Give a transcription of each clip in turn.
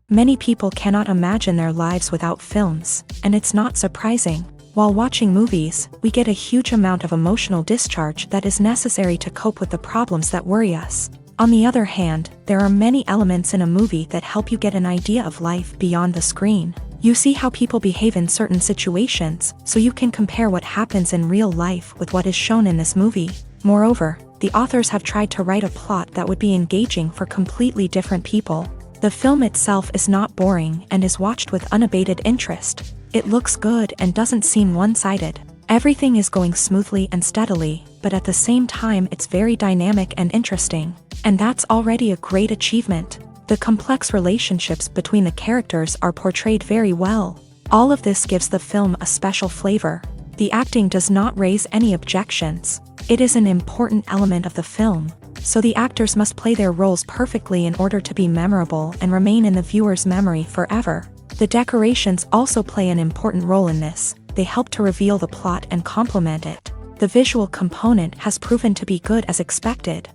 Many people cannot imagine their lives without films, and it's not surprising. While watching movies, we get a huge amount of emotional discharge that is necessary to cope with the problems that worry us. On the other hand, there are many elements in a movie that help you get an idea of life beyond the screen. You see how people behave in certain situations, so you can compare what happens in real life with what is shown in this movie. Moreover, the authors have tried to write a plot that would be engaging for completely different people. The film itself is not boring and is watched with unabated interest. It looks good and doesn't seem one-sided. Everything is going smoothly and steadily, but at the same time it's very dynamic and interesting. And that's already a great achievement. The complex relationships between the characters are portrayed very well. All of this gives the film a special flavor. The acting does not raise any objections. It is an important element of the film, so the actors must play their roles perfectly in order to be memorable and remain in the viewer's memory forever. The decorations also play an important role in this. They help to reveal the plot and complement it. The visual component has proven to be good as expected.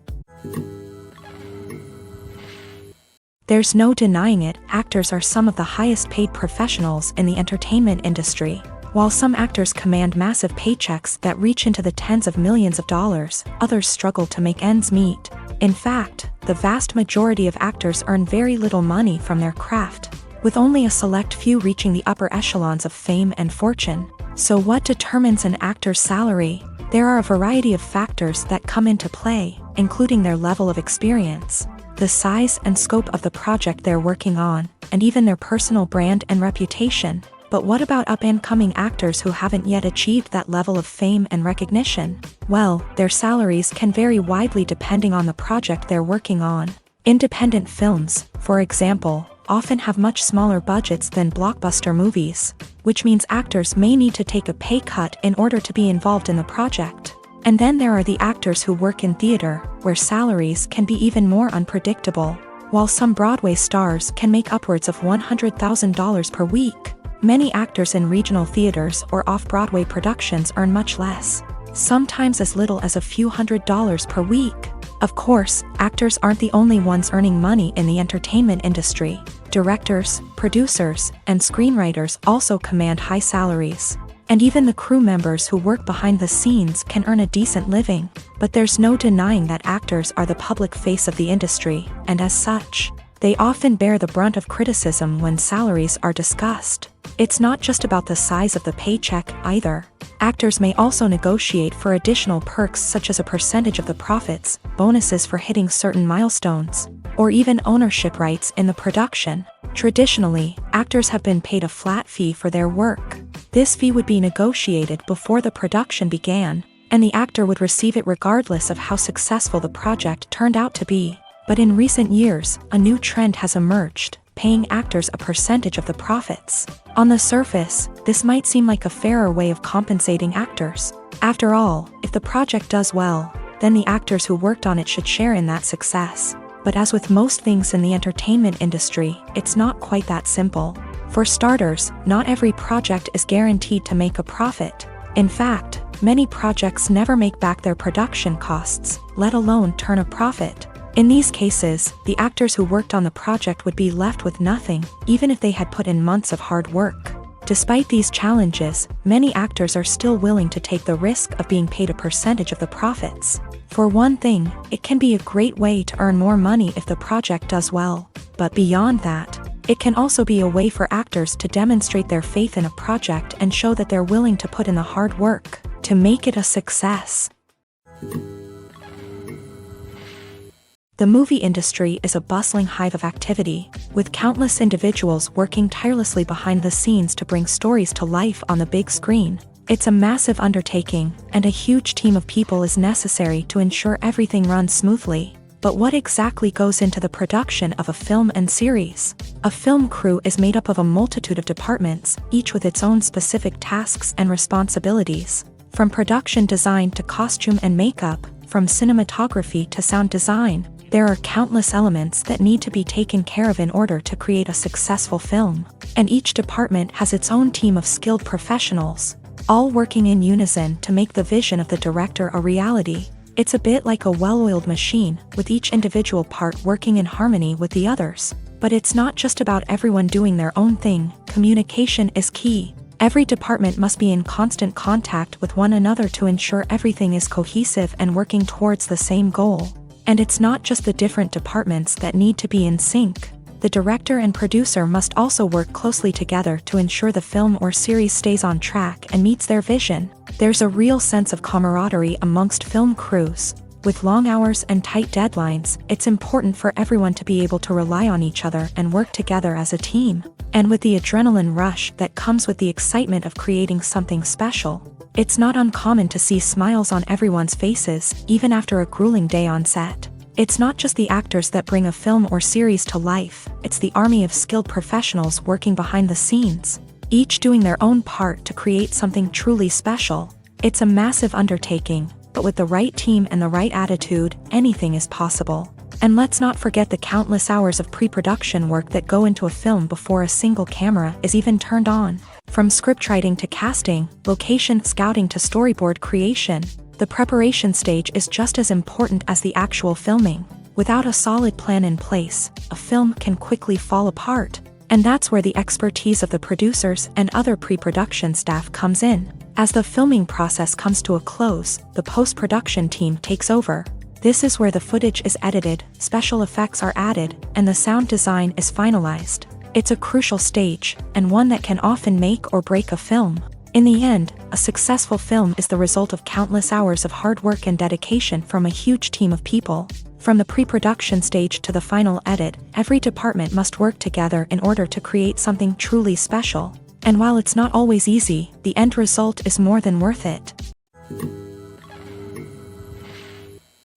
There's no denying it, actors are some of the highest paid professionals in the entertainment industry. While some actors command massive paychecks that reach into the tens of millions of dollars, others struggle to make ends meet. In fact, the vast majority of actors earn very little money from their craft, with only a select few reaching the upper echelons of fame and fortune. So what determines an actor's salary? There are a variety of factors that come into play, including their level of experience, the size and scope of the project they're working on, and even their personal brand and reputation. But what about up-and-coming actors who haven't yet achieved that level of fame and recognition? Well, their salaries can vary widely depending on the project they're working on. Independent films, for example, often have much smaller budgets than blockbuster movies, which means actors may need to take a pay cut in order to be involved in the project. And then there are the actors who work in theater, where salaries can be even more unpredictable. While some Broadway stars can make upwards of $100,000 per week, many actors in regional theaters or off-Broadway productions earn much less, sometimes as little as a few $100s per week. Of course, actors aren't the only ones earning money in the entertainment industry. Directors, producers, and screenwriters also command high salaries. And even the crew members who work behind the scenes can earn a decent living. But there's no denying that actors are the public face of the industry, and as such, they often bear the brunt of criticism when salaries are discussed. It's not just about the size of the paycheck either. Actors may also negotiate for additional perks such as a percentage of the profits, bonuses for hitting certain milestones, or even ownership rights in the production. Traditionally, actors have been paid a flat fee for their work. This fee would be negotiated before the production began, and the actor would receive it regardless of how successful the project turned out to be. But in recent years, a new trend has emerged, paying actors a percentage of the profits. On the surface, this might seem like a fairer way of compensating actors. After all, if the project does well, then the actors who worked on it should share in that success. But as with most things in the entertainment industry, it's not quite that simple. For starters, not every project is guaranteed to make a profit. In fact, many projects never make back their production costs, let alone turn a profit. In these cases, the actors who worked on the project would be left with nothing, even if they had put in months of hard work. Despite these challenges, many actors are still willing to take the risk of being paid a percentage of the profits. For one thing, it can be a great way to earn more money if the project does well. But beyond that, it can also be a way for actors to demonstrate their faith in a project and show that they're willing to put in the hard work to make it a success. The movie industry is a bustling hive of activity, with countless individuals working tirelessly behind the scenes to bring stories to life on the big screen. It's a massive undertaking, and a huge team of people is necessary to ensure everything runs smoothly. But what exactly goes into the production of a film and series? A film crew is made up of a multitude of departments, each with its own specific tasks and responsibilities. From production design to costume and makeup, from cinematography to sound design, there are countless elements that need to be taken care of in order to create a successful film. And each department has its own team of skilled professionals, all working in unison to make the vision of the director a reality. It's a bit like a well-oiled machine, with each individual part working in harmony with the others. But it's not just about everyone doing their own thing. Communication is key. Every department must be in constant contact with one another to ensure everything is cohesive and working towards the same goal. And it's not just the different departments that need to be in sync. The director and producer must also work closely together to ensure the film or series stays on track and meets their vision. There's a real sense of camaraderie amongst film crews. With long hours and tight deadlines, it's important for everyone to be able to rely on each other and work together as a team. And with the adrenaline rush that comes with the excitement of creating something special, it's not uncommon to see smiles on everyone's faces, even after a grueling day on set. It's not just the actors that bring a film or series to life, it's the army of skilled professionals working behind the scenes, each doing their own part to create something truly special. It's a massive undertaking, but with the right team and the right attitude, anything is possible. And let's not forget the countless hours of pre-production work that go into a film before a single camera is even turned on. From scriptwriting to casting, location scouting to storyboard creation, the preparation stage is just as important as the actual filming. Without a solid plan in place, a film can quickly fall apart. And that's where the expertise of the producers and other pre-production staff comes in. As the filming process comes to a close, the post-production team takes over. This is where the footage is edited, special effects are added, and the sound design is finalized. It's a crucial stage, and one that can often make or break a film. In the end, a successful film is the result of countless hours of hard work and dedication from a huge team of people. From the pre-production stage to the final edit, every department must work together in order to create something truly special. And while it's not always easy, the end result is more than worth it.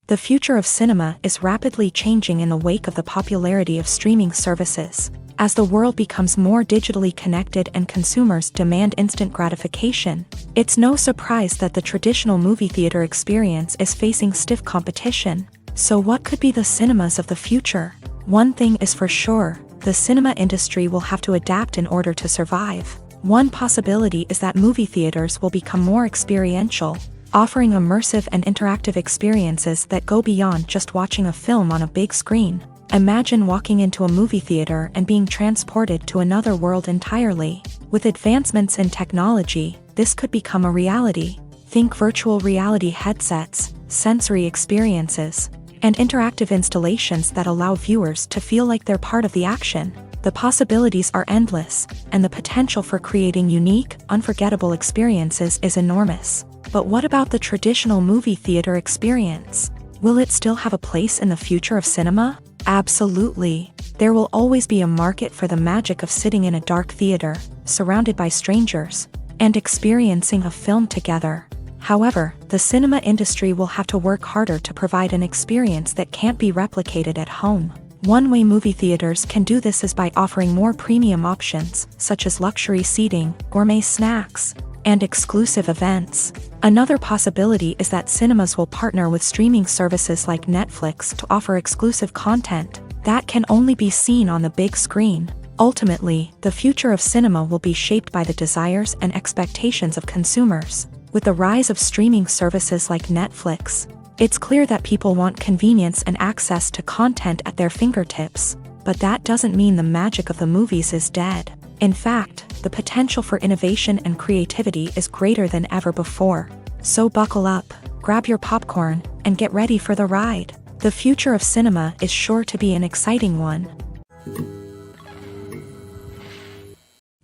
The future of cinema is rapidly changing in the wake of the popularity of streaming services. As the world becomes more digitally connected and consumers demand instant gratification, it's no surprise that the traditional movie theater experience is facing stiff competition. So what could be the cinemas of the future? One thing is for sure, the cinema industry will have to adapt in order to survive. One possibility is that movie theaters will become more experiential, offering immersive and interactive experiences that go beyond just watching a film on a big screen. Imagine walking into a movie theater and being transported to another world entirely. With advancements in technology, this could become a reality. Think virtual reality headsets, sensory experiences, and interactive installations that allow viewers to feel like they're part of the action. The possibilities are endless, and the potential for creating unique, unforgettable experiences is enormous. But what about the traditional movie theater experience? Will it still have a place in the future of cinema? Absolutely. There will always be a market for the magic of sitting in a dark theater, surrounded by strangers, and experiencing a film together. However, the cinema industry will have to work harder to provide an experience that can't be replicated at home. One way movie theaters can do this is by offering more premium options, such as luxury seating, gourmet snacks, and exclusive events. Another possibility is that cinemas will partner with streaming services like Netflix to offer exclusive content that can only be seen on the big screen. Ultimately, the future of cinema will be shaped by the desires and expectations of consumers. With the rise of streaming services like Netflix, it's clear that people want convenience and access to content at their fingertips. But that doesn't mean the magic of the movies is dead. In fact, the potential for innovation and creativity is greater than ever before. So buckle up, grab your popcorn, and get ready for the ride. The future of cinema is sure to be an exciting one.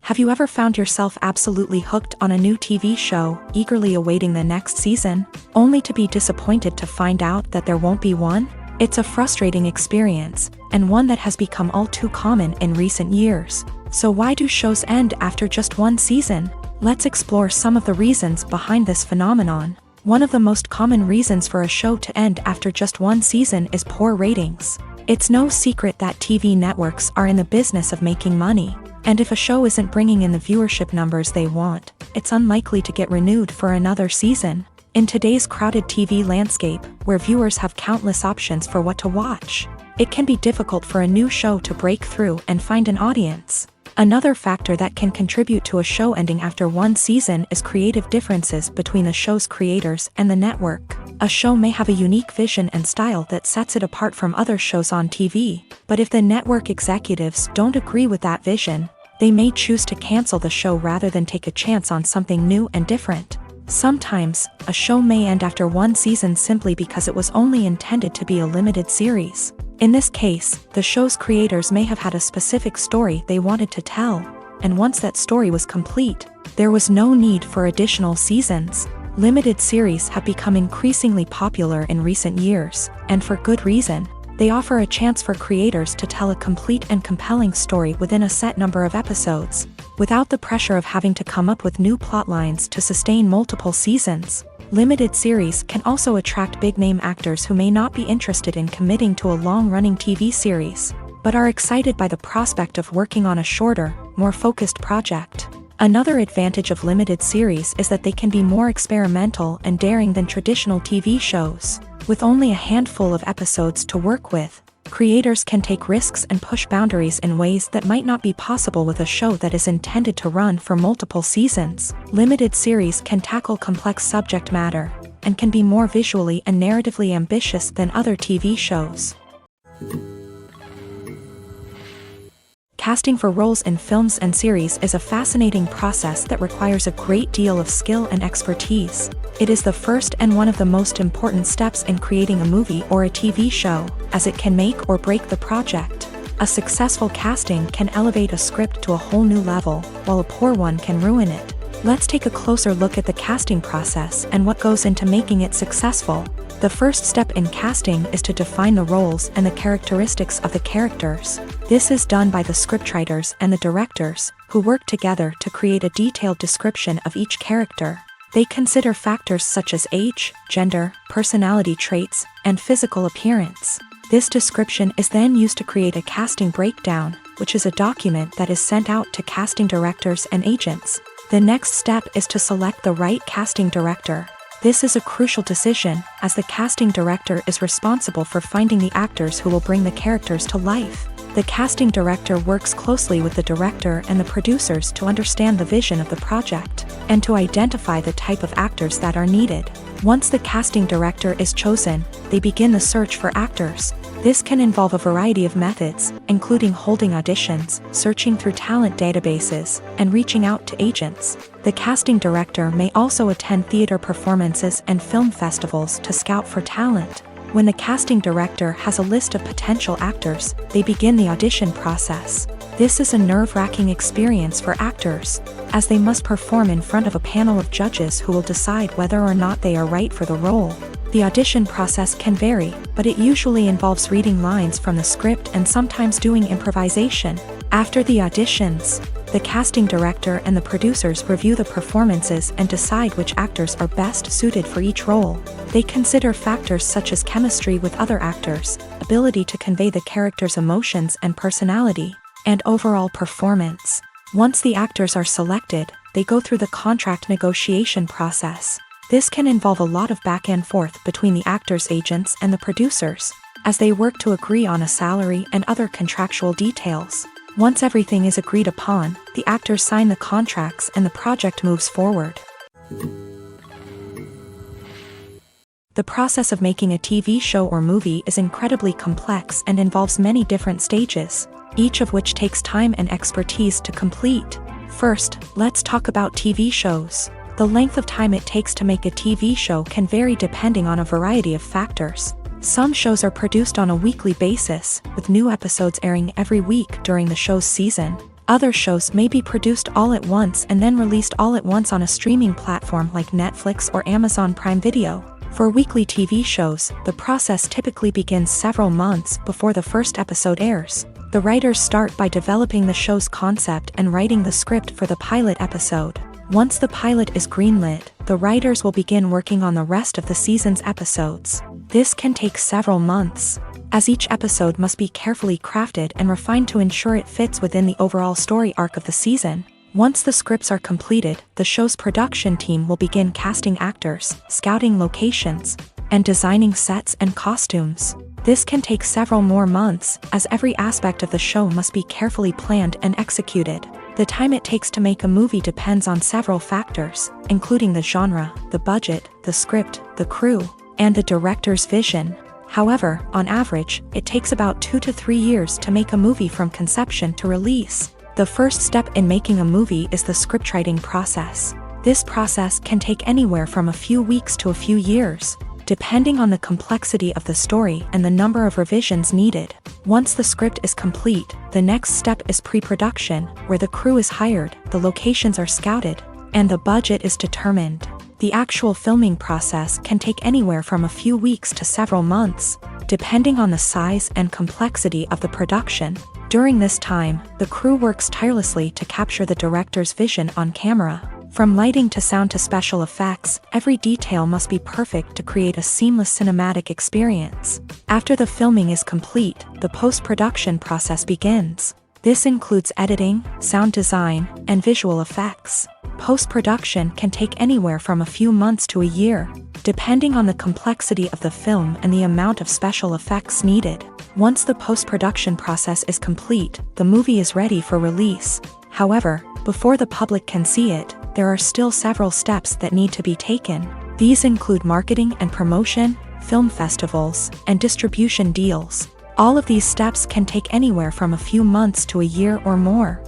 Have you ever found yourself absolutely hooked on a new TV show, eagerly awaiting the next season, only to be disappointed to find out that there won't be one? It's a frustrating experience, and one that has become all too common in recent years. So why do shows end after just one season? Let's explore some of the reasons behind this phenomenon. One of the most common reasons for a show to end after just one season is poor ratings. It's no secret that TV networks are in the business of making money. And if a show isn't bringing in the viewership numbers they want, it's unlikely to get renewed for another season. In today's crowded TV landscape, where viewers have countless options for what to watch, it can be difficult for a new show to break through and find an audience. Another factor that can contribute to a show ending after one season is creative differences between the show's creators and the network. A show may have a unique vision and style that sets it apart from other shows on TV, but if the network executives don't agree with that vision, they may choose to cancel the show rather than take a chance on something new and different. Sometimes, a show may end after one season simply because it was only intended to be a limited series. In this case, the show's creators may have had a specific story they wanted to tell, and once that story was complete, there was no need for additional seasons. Limited series have become increasingly popular in recent years, and for good reason. They offer a chance for creators to tell a complete and compelling story within a set number of episodes, without the pressure of having to come up with new plot lines to sustain multiple seasons. Limited series can also attract big-name actors who may not be interested in committing to a long-running TV series, but are excited by the prospect of working on a shorter, more focused project. Another advantage of limited series is that they can be more experimental and daring than traditional TV shows. With only a handful of episodes to work with, creators can take risks and push boundaries in ways that might not be possible with a show that is intended to run for multiple seasons. Limited series can tackle complex subject matter, and can be more visually and narratively ambitious than other TV shows. Casting for roles in films and series is a fascinating process that requires a great deal of skill and expertise. It is the first and one of the most important steps in creating a movie or a TV show, as it can make or break the project. A successful casting can elevate a script to a whole new level, while a poor one can ruin it. Let's take a closer look at the casting process and what goes into making it successful. The first step in casting is to define the roles and the characteristics of the characters. This is done by the scriptwriters and the directors, who work together to create a detailed description of each character. They consider factors such as age, gender, personality traits, and physical appearance. This description is then used to create a casting breakdown, which is a document that is sent out to casting directors and agents. The next step is to select the right casting director. This is a crucial decision, as the casting director is responsible for finding the actors who will bring the characters to life. The casting director works closely with the director and the producers to understand the vision of the project, and to identify the type of actors that are needed. Once the casting director is chosen, they begin the search for actors. This can involve a variety of methods, including holding auditions, searching through talent databases, and reaching out to agents. The casting director may also attend theater performances and film festivals to scout for talent. When the casting director has a list of potential actors, they begin the audition process. This is a nerve-wracking experience for actors, as they must perform in front of a panel of judges who will decide whether or not they are right for the role. The audition process can vary, but it usually involves reading lines from the script and sometimes doing improvisation. After the auditions, the casting director and the producers review the performances and decide which actors are best suited for each role. They consider factors such as chemistry with other actors, ability to convey the character's emotions and personality, and overall performance. Once the actors are selected, they go through the contract negotiation process. This can involve a lot of back and forth between the actors' agents and the producers, as they work to agree on a salary and other contractual details. Once everything is agreed upon, the actors sign the contracts and the project moves forward. The process of making a TV show or movie is incredibly complex and involves many different stages, each of which takes time and expertise to complete. First, let's talk about TV shows. The length of time it takes to make a TV show can vary depending on a variety of factors. Some shows are produced on a weekly basis, with new episodes airing every week during the show's season. Other shows may be produced all at once and then released all at once on a streaming platform like Netflix or Amazon Prime Video. For weekly TV shows, the process typically begins several months before the first episode airs. The writers start by developing the show's concept and writing the script for the pilot episode. Once the pilot is greenlit, the writers will begin working on the rest of the season's episodes. This can take several months, as each episode must be carefully crafted and refined to ensure it fits within the overall story arc of the season. Once the scripts are completed, the show's production team will begin casting actors, scouting locations, and designing sets and costumes. This can take several more months, as every aspect of the show must be carefully planned and executed. The time it takes to make a movie depends on several factors, including the genre, the budget, the script, the crew, and the director's vision. However, on average, it takes about 2 to 3 years to make a movie from conception to release. The first step in making a movie is the scriptwriting process. This process can take anywhere from a few weeks to a few years, depending on the complexity of the story and the number of revisions needed. Once the script is complete, the next step is pre-production, where the crew is hired, the locations are scouted, and the budget is determined. The actual filming process can take anywhere from a few weeks to several months, depending on the size and complexity of the production. During this time, the crew works tirelessly to capture the director's vision on camera. From lighting to sound to special effects, every detail must be perfect to create a seamless cinematic experience. After the filming is complete, the post-production process begins. This includes editing, sound design, and visual effects. Post-production can take anywhere from a few months to a year, depending on the complexity of the film and the amount of special effects needed. Once the post-production process is complete, the movie is ready for release. However, before the public can see it, there are still several steps that need to be taken. These include marketing and promotion, film festivals, and distribution deals. All of these steps can take anywhere from a few months to a year or more.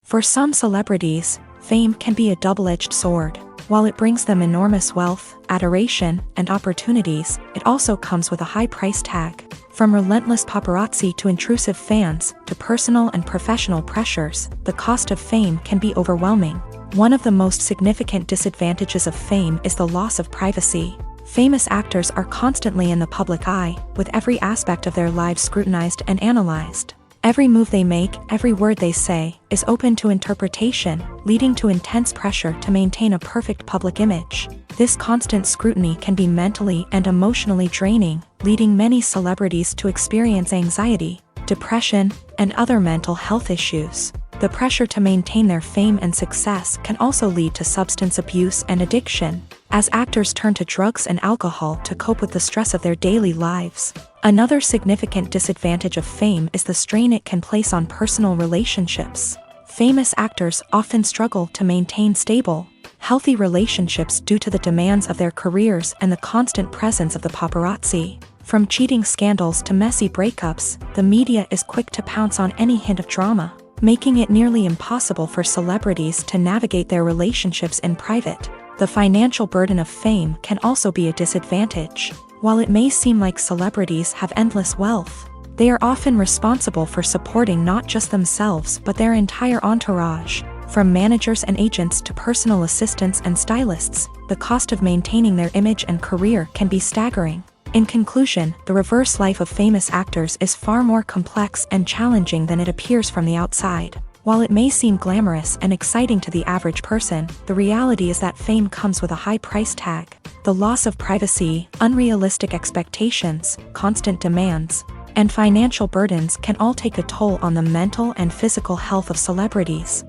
For some celebrities, fame can be a double-edged sword. While it brings them enormous wealth, adoration, and opportunities, it also comes with a high price tag. From relentless paparazzi to intrusive fans, to personal and professional pressures, the cost of fame can be overwhelming. One of the most significant disadvantages of fame is the loss of privacy. Famous actors are constantly in the public eye, with every aspect of their lives scrutinized and analyzed. Every move they make, every word they say, is open to interpretation, leading to intense pressure to maintain a perfect public image. This constant scrutiny can be mentally and emotionally draining, leading many celebrities to experience anxiety, depression, and other mental health issues. The pressure to maintain their fame and success can also lead to substance abuse and addiction, as actors turn to drugs and alcohol to cope with the stress of their daily lives. Another significant disadvantage of fame is the strain it can place on personal relationships. Famous actors often struggle to maintain stable, healthy relationships due to the demands of their careers and the constant presence of the paparazzi. From cheating scandals to messy breakups, the media is quick to pounce on any hint of drama, making it nearly impossible for celebrities to navigate their relationships in private. The financial burden of fame can also be a disadvantage. While it may seem like celebrities have endless wealth, they are often responsible for supporting not just themselves but their entire entourage. From managers and agents to personal assistants and stylists, the cost of maintaining their image and career can be staggering. In conclusion, the reverse life of famous actors is far more complex and challenging than it appears from the outside. While it may seem glamorous and exciting to the average person, the reality is that fame comes with a high price tag. The loss of privacy, unrealistic expectations, constant demands, and financial burdens can all take a toll on the mental and physical health of celebrities.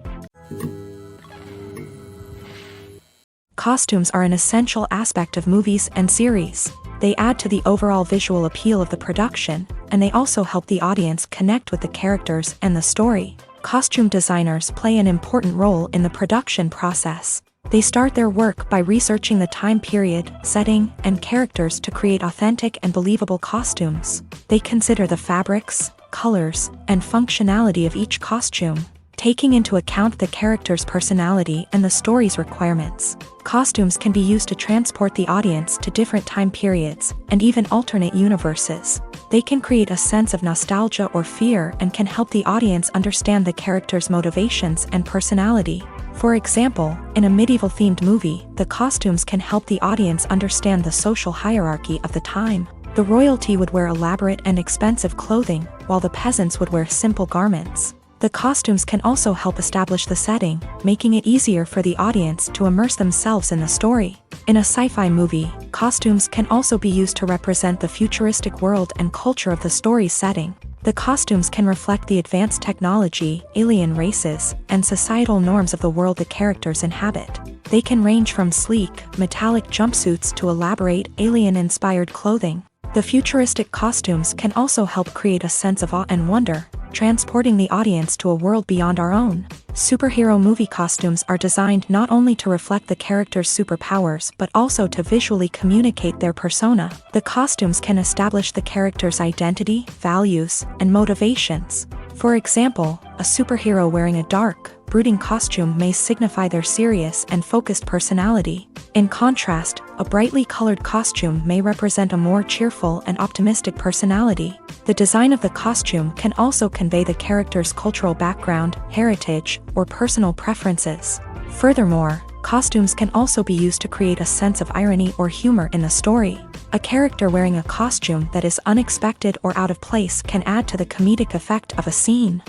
Costumes are an essential aspect of movies and series. They add to the overall visual appeal of the production, and they also help the audience connect with the characters and the story. Costume designers play an important role in the production process. They start their work by researching the time period, setting, and characters to create authentic and believable costumes. They consider the fabrics, colors, and functionality of each costume, taking into account the character's personality and the story's requirements. Costumes can be used to transport the audience to different time periods, and even alternate universes. They can create a sense of nostalgia or fear and can help the audience understand the character's motivations and personality. For example, in a medieval-themed movie, the costumes can help the audience understand the social hierarchy of the time. The royalty would wear elaborate and expensive clothing, while the peasants would wear simple garments. The costumes can also help establish the setting, making it easier for the audience to immerse themselves in the story. In a sci-fi movie, costumes can also be used to represent the futuristic world and culture of the story's setting. The costumes can reflect the advanced technology, alien races, and societal norms of the world the characters inhabit. They can range from sleek, metallic jumpsuits to elaborate, alien-inspired clothing. The futuristic costumes can also help create a sense of awe and wonder, transporting the audience to a world beyond our own. Superhero movie costumes are designed not only to reflect the character's superpowers but also to visually communicate their persona. The costumes can establish the character's identity, values, and motivations. For example, a superhero wearing a dark, brooding costume may signify their serious and focused personality. In contrast, a brightly colored costume may represent a more cheerful and optimistic personality. The design of the costume can also convey the character's cultural background, heritage, or personal preferences. Furthermore, costumes can also be used to create a sense of irony or humor in the story. A character wearing a costume that is unexpected or out of place can add to the comedic effect of a scene.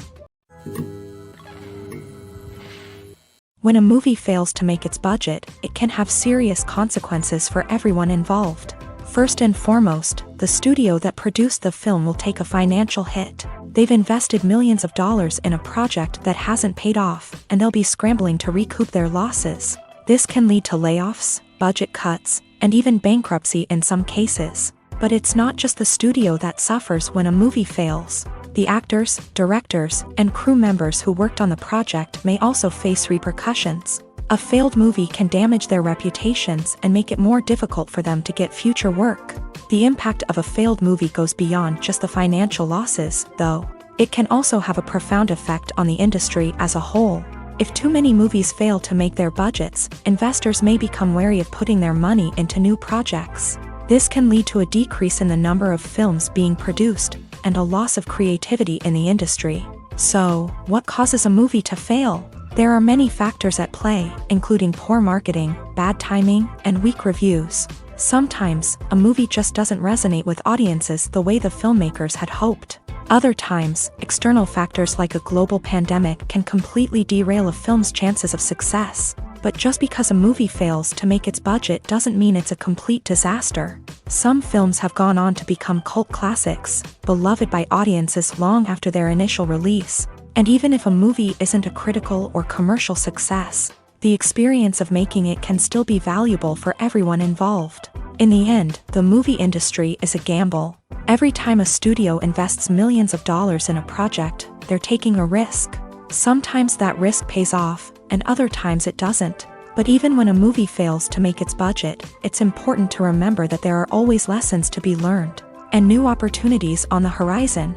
When a movie fails to make its budget, it can have serious consequences for everyone involved. First and foremost, the studio that produced the film will take a financial hit. They've invested millions of dollars in a project that hasn't paid off, and they'll be scrambling to recoup their losses. This can lead to layoffs, budget cuts, and even bankruptcy in some cases. But it's not just the studio that suffers when a movie fails. The actors, directors, and crew members who worked on the project may also face repercussions. A failed movie can damage their reputations and make it more difficult for them to get future work. The impact of a failed movie goes beyond just the financial losses, though. It can also have a profound effect on the industry as a whole. If too many movies fail to make their budgets, investors may become wary of putting their money into new projects. This can lead to a decrease in the number of films being produced, and a loss of creativity in the industry. So, what causes a movie to fail? There are many factors at play, including poor marketing, bad timing, and weak reviews. Sometimes, a movie just doesn't resonate with audiences the way the filmmakers had hoped. Other times, external factors like a global pandemic can completely derail a film's chances of success. But just because a movie fails to make its budget doesn't mean it's a complete disaster. Some films have gone on to become cult classics, beloved by audiences long after their initial release. And even if a movie isn't a critical or commercial success, the experience of making it can still be valuable for everyone involved. In the end, the movie industry is a gamble. Every time a studio invests millions of dollars in a project, they're taking a risk. Sometimes that risk pays off, and other times it doesn't. But even when a movie fails to make its budget, it's important to remember that there are always lessons to be learned, and new opportunities on the horizon.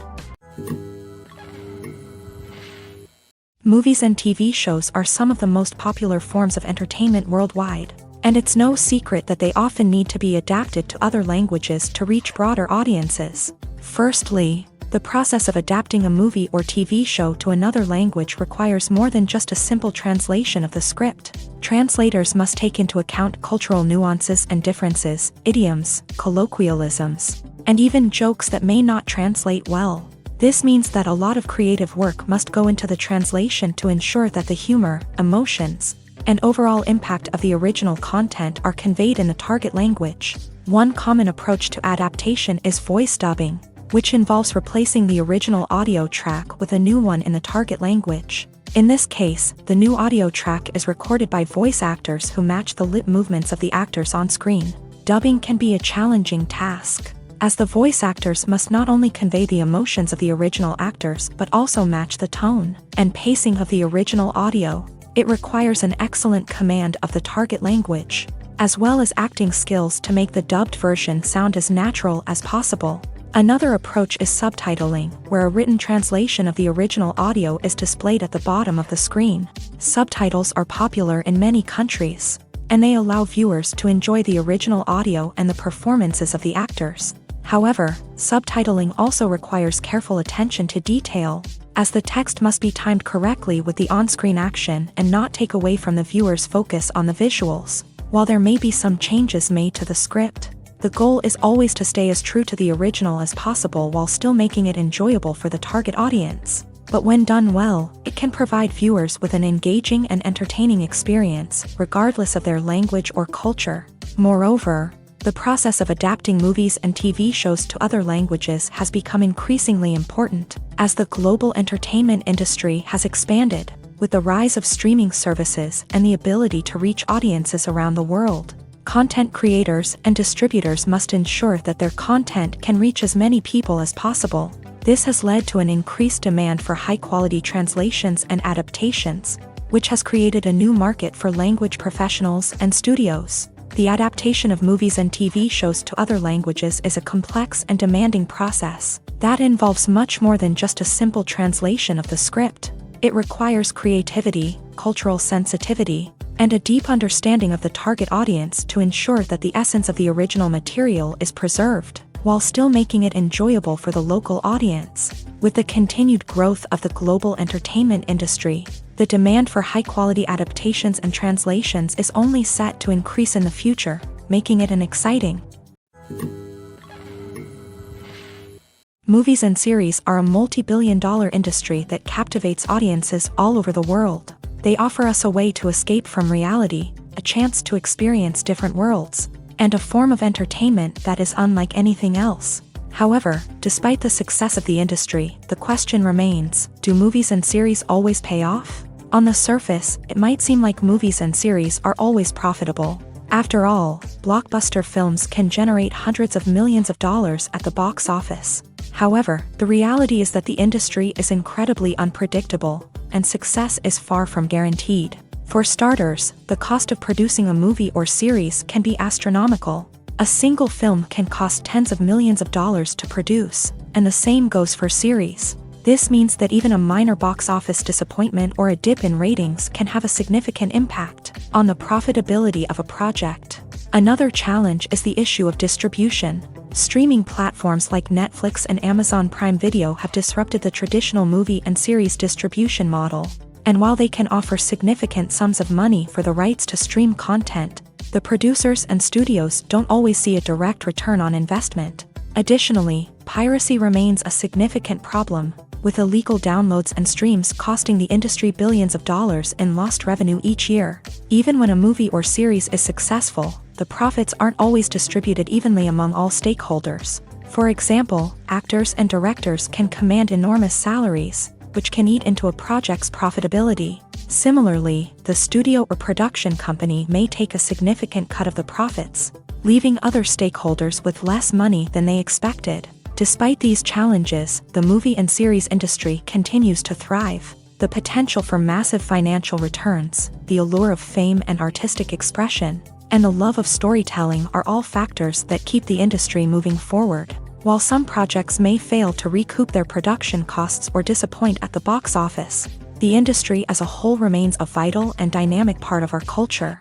Movies and TV shows are some of the most popular forms of entertainment worldwide, and it's no secret that they often need to be adapted to other languages to reach broader audiences. Firstly, the process of adapting a movie or TV show to another language requires more than just a simple translation of the script. Translators must take into account cultural nuances and differences, idioms, colloquialisms, and even jokes that may not translate well. This means that a lot of creative work must go into the translation to ensure that the humor, emotions, and overall impact of the original content are conveyed in the target language. One common approach to adaptation is voice dubbing, which involves replacing the original audio track with a new one in the target language. In this case, the new audio track is recorded by voice actors who match the lip movements of the actors on screen. Dubbing can be a challenging task, as the voice actors must not only convey the emotions of the original actors but also match the tone and pacing of the original audio. It requires an excellent command of the target language, as well as acting skills to make the dubbed version sound as natural as possible. Another approach is subtitling, where a written translation of the original audio is displayed at the bottom of the screen. Subtitles are popular in many countries, and they allow viewers to enjoy the original audio and the performances of the actors. However, subtitling also requires careful attention to detail, as the text must be timed correctly with the on-screen action and not take away from the viewer's focus on the visuals. While there may be some changes made to the script, the goal is always to stay as true to the original as possible while still making it enjoyable for the target audience. But when done well, it can provide viewers with an engaging and entertaining experience, regardless of their language or culture. Moreover, The process of adapting movies and TV shows to other languages has become increasingly important as the global entertainment industry has expanded, with the rise of streaming services and the ability to reach audiences around the world. Content creators and distributors must ensure that their content can reach as many people as possible. This has led to an increased demand for high-quality translations and adaptations, which has created a new market for language professionals and studios. The adaptation of movies and TV shows to other languages is a complex and demanding process that involves much more than just a simple translation of the script. It requires creativity, cultural sensitivity, and a deep understanding of the target audience to ensure that the essence of the original material is preserved, while still making it enjoyable for the local audience. With the continued growth of the global entertainment industry, the demand for high-quality adaptations and translations is only set to increase in the future, making it an exciting. Movies and series are a multi-billion-dollar industry that captivates audiences all over the world. They offer us a way to escape from reality, a chance to experience different worlds, and a form of entertainment that is unlike anything else. However, despite the success of the industry, the question remains, do movies and series always pay off? On the surface, it might seem like movies and series are always profitable. After all, blockbuster films can generate hundreds of millions of dollars at the box office. However, the reality is that the industry is incredibly unpredictable, and success is far from guaranteed. For starters, the cost of producing a movie or series can be astronomical. A single film can cost tens of millions of dollars to produce, and the same goes for series. This means that even a minor box office disappointment or a dip in ratings can have a significant impact on the profitability of a project. Another challenge is the issue of distribution. Streaming platforms like Netflix and Amazon Prime Video have disrupted the traditional movie and series distribution model. And while they can offer significant sums of money for the rights to stream content, the producers and studios don't always see a direct return on investment. Additionally, piracy remains a significant problem, with illegal downloads and streams costing the industry billions of dollars in lost revenue each year. Even when a movie or series is successful, the profits aren't always distributed evenly among all stakeholders. For example, actors and directors can command enormous salaries, which can eat into a project's profitability. Similarly, the studio or production company may take a significant cut of the profits, leaving other stakeholders with less money than they expected. Despite these challenges, the movie and series industry continues to thrive. The potential for massive financial returns, the allure of fame and artistic expression, and the love of storytelling are all factors that keep the industry moving forward. While some projects may fail to recoup their production costs or disappoint at the box office, the industry as a whole remains a vital and dynamic part of our culture.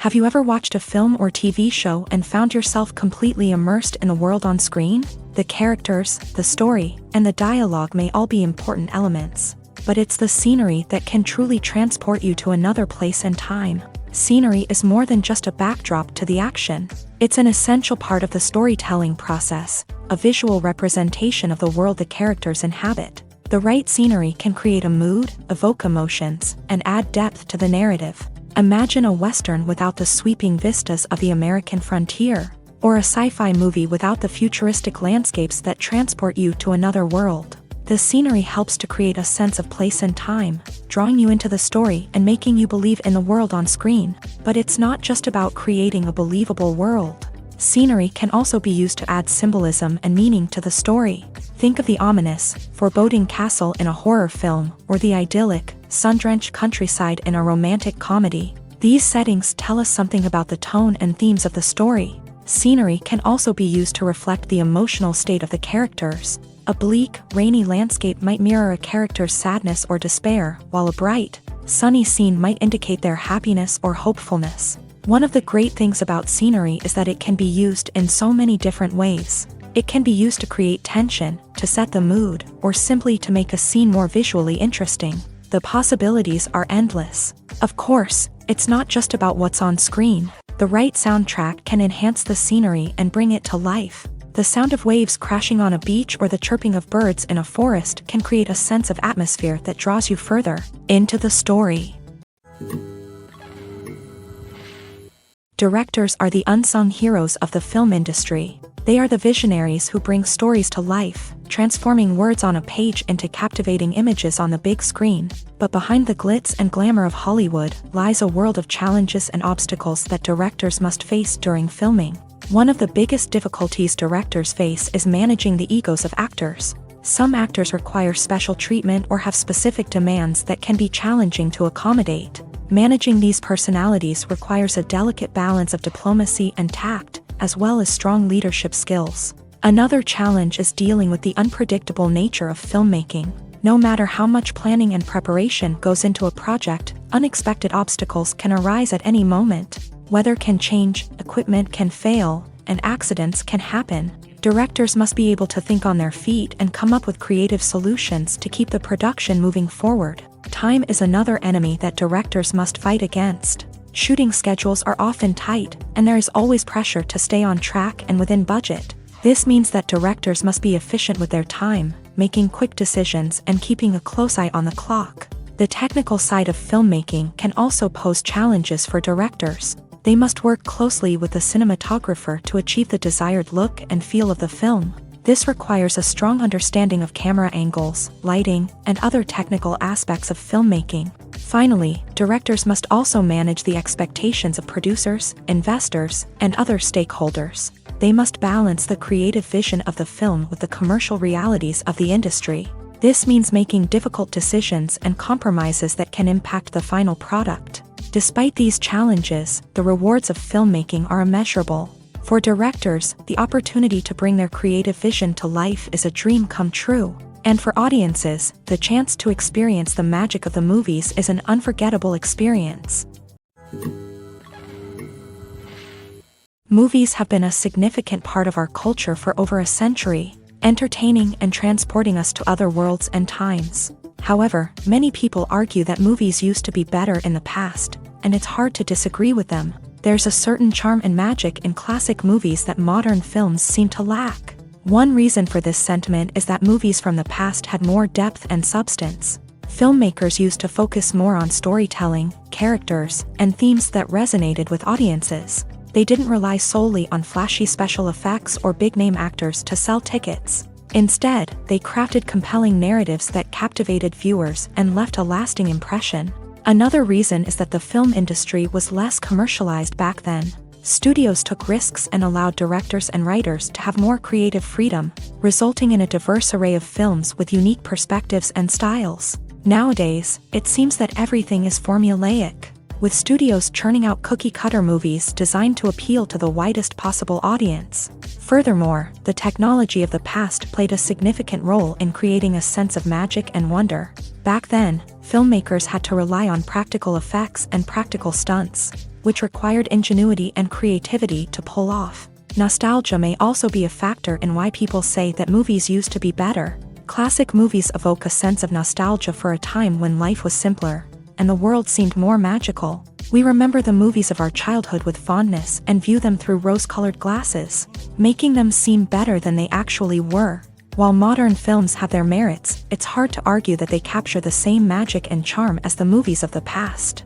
Have you ever watched a film or TV show and found yourself completely immersed in the world on screen? The characters, the story, and the dialogue may all be important elements, but it's the scenery that can truly transport you to another place and time. Scenery is more than just a backdrop to the action. It's an essential part of the storytelling process, a visual representation of the world the characters inhabit. The right scenery can create a mood, evoke emotions, and add depth to the narrative. Imagine a Western without the sweeping vistas of the American frontier, or a sci-fi movie without the futuristic landscapes that transport you to another world. The scenery helps to create a sense of place and time, drawing you into the story and making you believe in the world on screen. But it's not just about creating a believable world. Scenery can also be used to add symbolism and meaning to the story. Think of the ominous, foreboding castle in a horror film, or the idyllic, sun-drenched countryside in a romantic comedy. These settings tell us something about the tone and themes of the story. Scenery can also be used to reflect the emotional state of the characters. A bleak, rainy landscape might mirror a character's sadness or despair, while a bright, sunny scene might indicate their happiness or hopefulness. One of the great things about scenery is that it can be used in so many different ways. It can be used to create tension, to set the mood, or simply to make a scene more visually interesting. The possibilities are endless. Of course, it's not just about what's on screen. The right soundtrack can enhance the scenery and bring it to life. The sound of waves crashing on a beach or the chirping of birds in a forest can create a sense of atmosphere that draws you further into the story. Directors are the unsung heroes of the film industry. They are the visionaries who bring stories to life, transforming words on a page into captivating images on the big screen. But behind the glitz and glamour of Hollywood lies a world of challenges and obstacles that directors must face during filming. One of the biggest difficulties directors face is managing the egos of actors. Some actors require special treatment or have specific demands that can be challenging to accommodate. Managing these personalities requires a delicate balance of diplomacy and tact, as well as strong leadership skills. Another challenge is dealing with the unpredictable nature of filmmaking. No matter how much planning and preparation goes into a project, unexpected obstacles can arise at any moment. Weather can change, equipment can fail, and accidents can happen. Directors must be able to think on their feet and come up with creative solutions to keep the production moving forward. Time is another enemy that directors must fight against. Shooting schedules are often tight, and there is always pressure to stay on track and within budget. This means that directors must be efficient with their time, making quick decisions and keeping a close eye on the clock. The technical side of filmmaking can also pose challenges for directors. They must work closely with the cinematographer to achieve the desired look and feel of the film. This requires a strong understanding of camera angles, lighting, and other technical aspects of filmmaking. Finally, directors must also manage the expectations of producers, investors, and other stakeholders. They must balance the creative vision of the film with the commercial realities of the industry. This means making difficult decisions and compromises that can impact the final product. Despite these challenges, the rewards of filmmaking are immeasurable. For directors, the opportunity to bring their creative vision to life is a dream come true. And for audiences, the chance to experience the magic of the movies is an unforgettable experience. Movies have been a significant part of our culture for over a century, entertaining and transporting us to other worlds and times. However, many people argue that movies used to be better in the past, and it's hard to disagree with them. There's a certain charm and magic in classic movies that modern films seem to lack. One reason for this sentiment is that movies from the past had more depth and substance. Filmmakers used to focus more on storytelling, characters, and themes that resonated with audiences. They didn't rely solely on flashy special effects or big-name actors to sell tickets. Instead, they crafted compelling narratives that captivated viewers and left a lasting impression. Another reason is that the film industry was less commercialized back then. Studios took risks and allowed directors and writers to have more creative freedom, resulting in a diverse array of films with unique perspectives and styles. Nowadays, it seems that everything is formulaic, with studios churning out cookie-cutter movies designed to appeal to the widest possible audience. Furthermore, the technology of the past played a significant role in creating a sense of magic and wonder. Back then, filmmakers had to rely on practical effects and practical stunts, which required ingenuity and creativity to pull off. Nostalgia may also be a factor in why people say that movies used to be better. Classic movies evoke a sense of nostalgia for a time when life was simpler, and the world seemed more magical. We remember the movies of our childhood with fondness and view them through rose-colored glasses, making them seem better than they actually were. While modern films have their merits, it's hard to argue that they capture the same magic and charm as the movies of the past.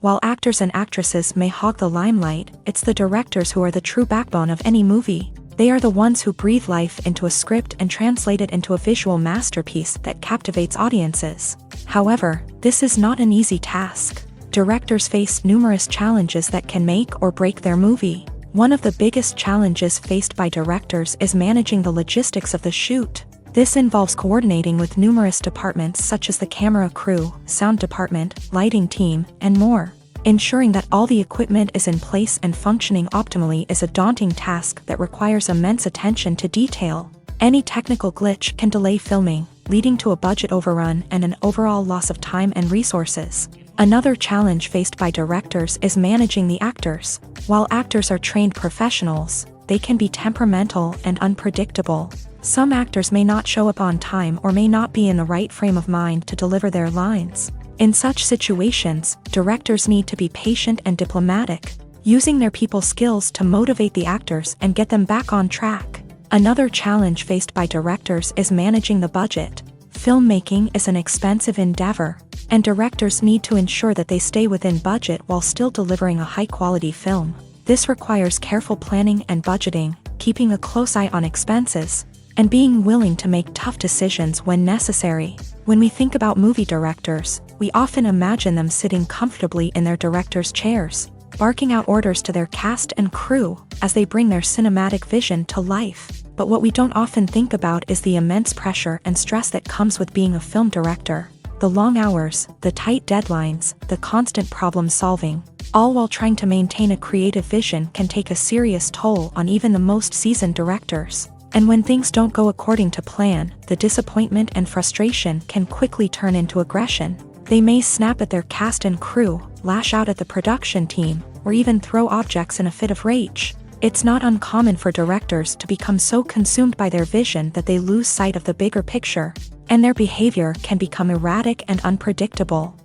While actors and actresses may hog the limelight, it's the directors who are the true backbone of any movie. They are the ones who breathe life into a script and translate it into a visual masterpiece that captivates audiences. However, this is not an easy task. Directors face numerous challenges that can make or break their movie. One of the biggest challenges faced by directors is managing the logistics of the shoot. This involves coordinating with numerous departments such as the camera crew, sound department, lighting team, and more. Ensuring that all the equipment is in place and functioning optimally is a daunting task that requires immense attention to detail. Any technical glitch can delay filming, leading to a budget overrun and an overall loss of time and resources. Another challenge faced by directors is managing the actors. While actors are trained professionals, they can be temperamental and unpredictable. Some actors may not show up on time or may not be in the right frame of mind to deliver their lines. In such situations, directors need to be patient and diplomatic, using their people skills to motivate the actors and get them back on track. Another challenge faced by directors is managing the budget. Filmmaking is an expensive endeavor. and directors need to ensure that they stay within budget while still delivering a high-quality film. This requires careful planning and budgeting, keeping a close eye on expenses, and being willing to make tough decisions when necessary. When we think about movie directors, we often imagine them sitting comfortably in their director's chairs, barking out orders to their cast and crew as they bring their cinematic vision to life. But what we don't often think about is the immense pressure and stress that comes with being a film director. The long hours, the tight deadlines, the constant problem-solving, all while trying to maintain a creative vision can take a serious toll on even the most seasoned directors. And when things don't go according to plan, the disappointment and frustration can quickly turn into aggression. They may snap at their cast and crew, lash out at the production team, or even throw objects in a fit of rage. It's not uncommon for directors to become so consumed by their vision that they lose sight of the bigger picture, and their behavior can become erratic and unpredictable.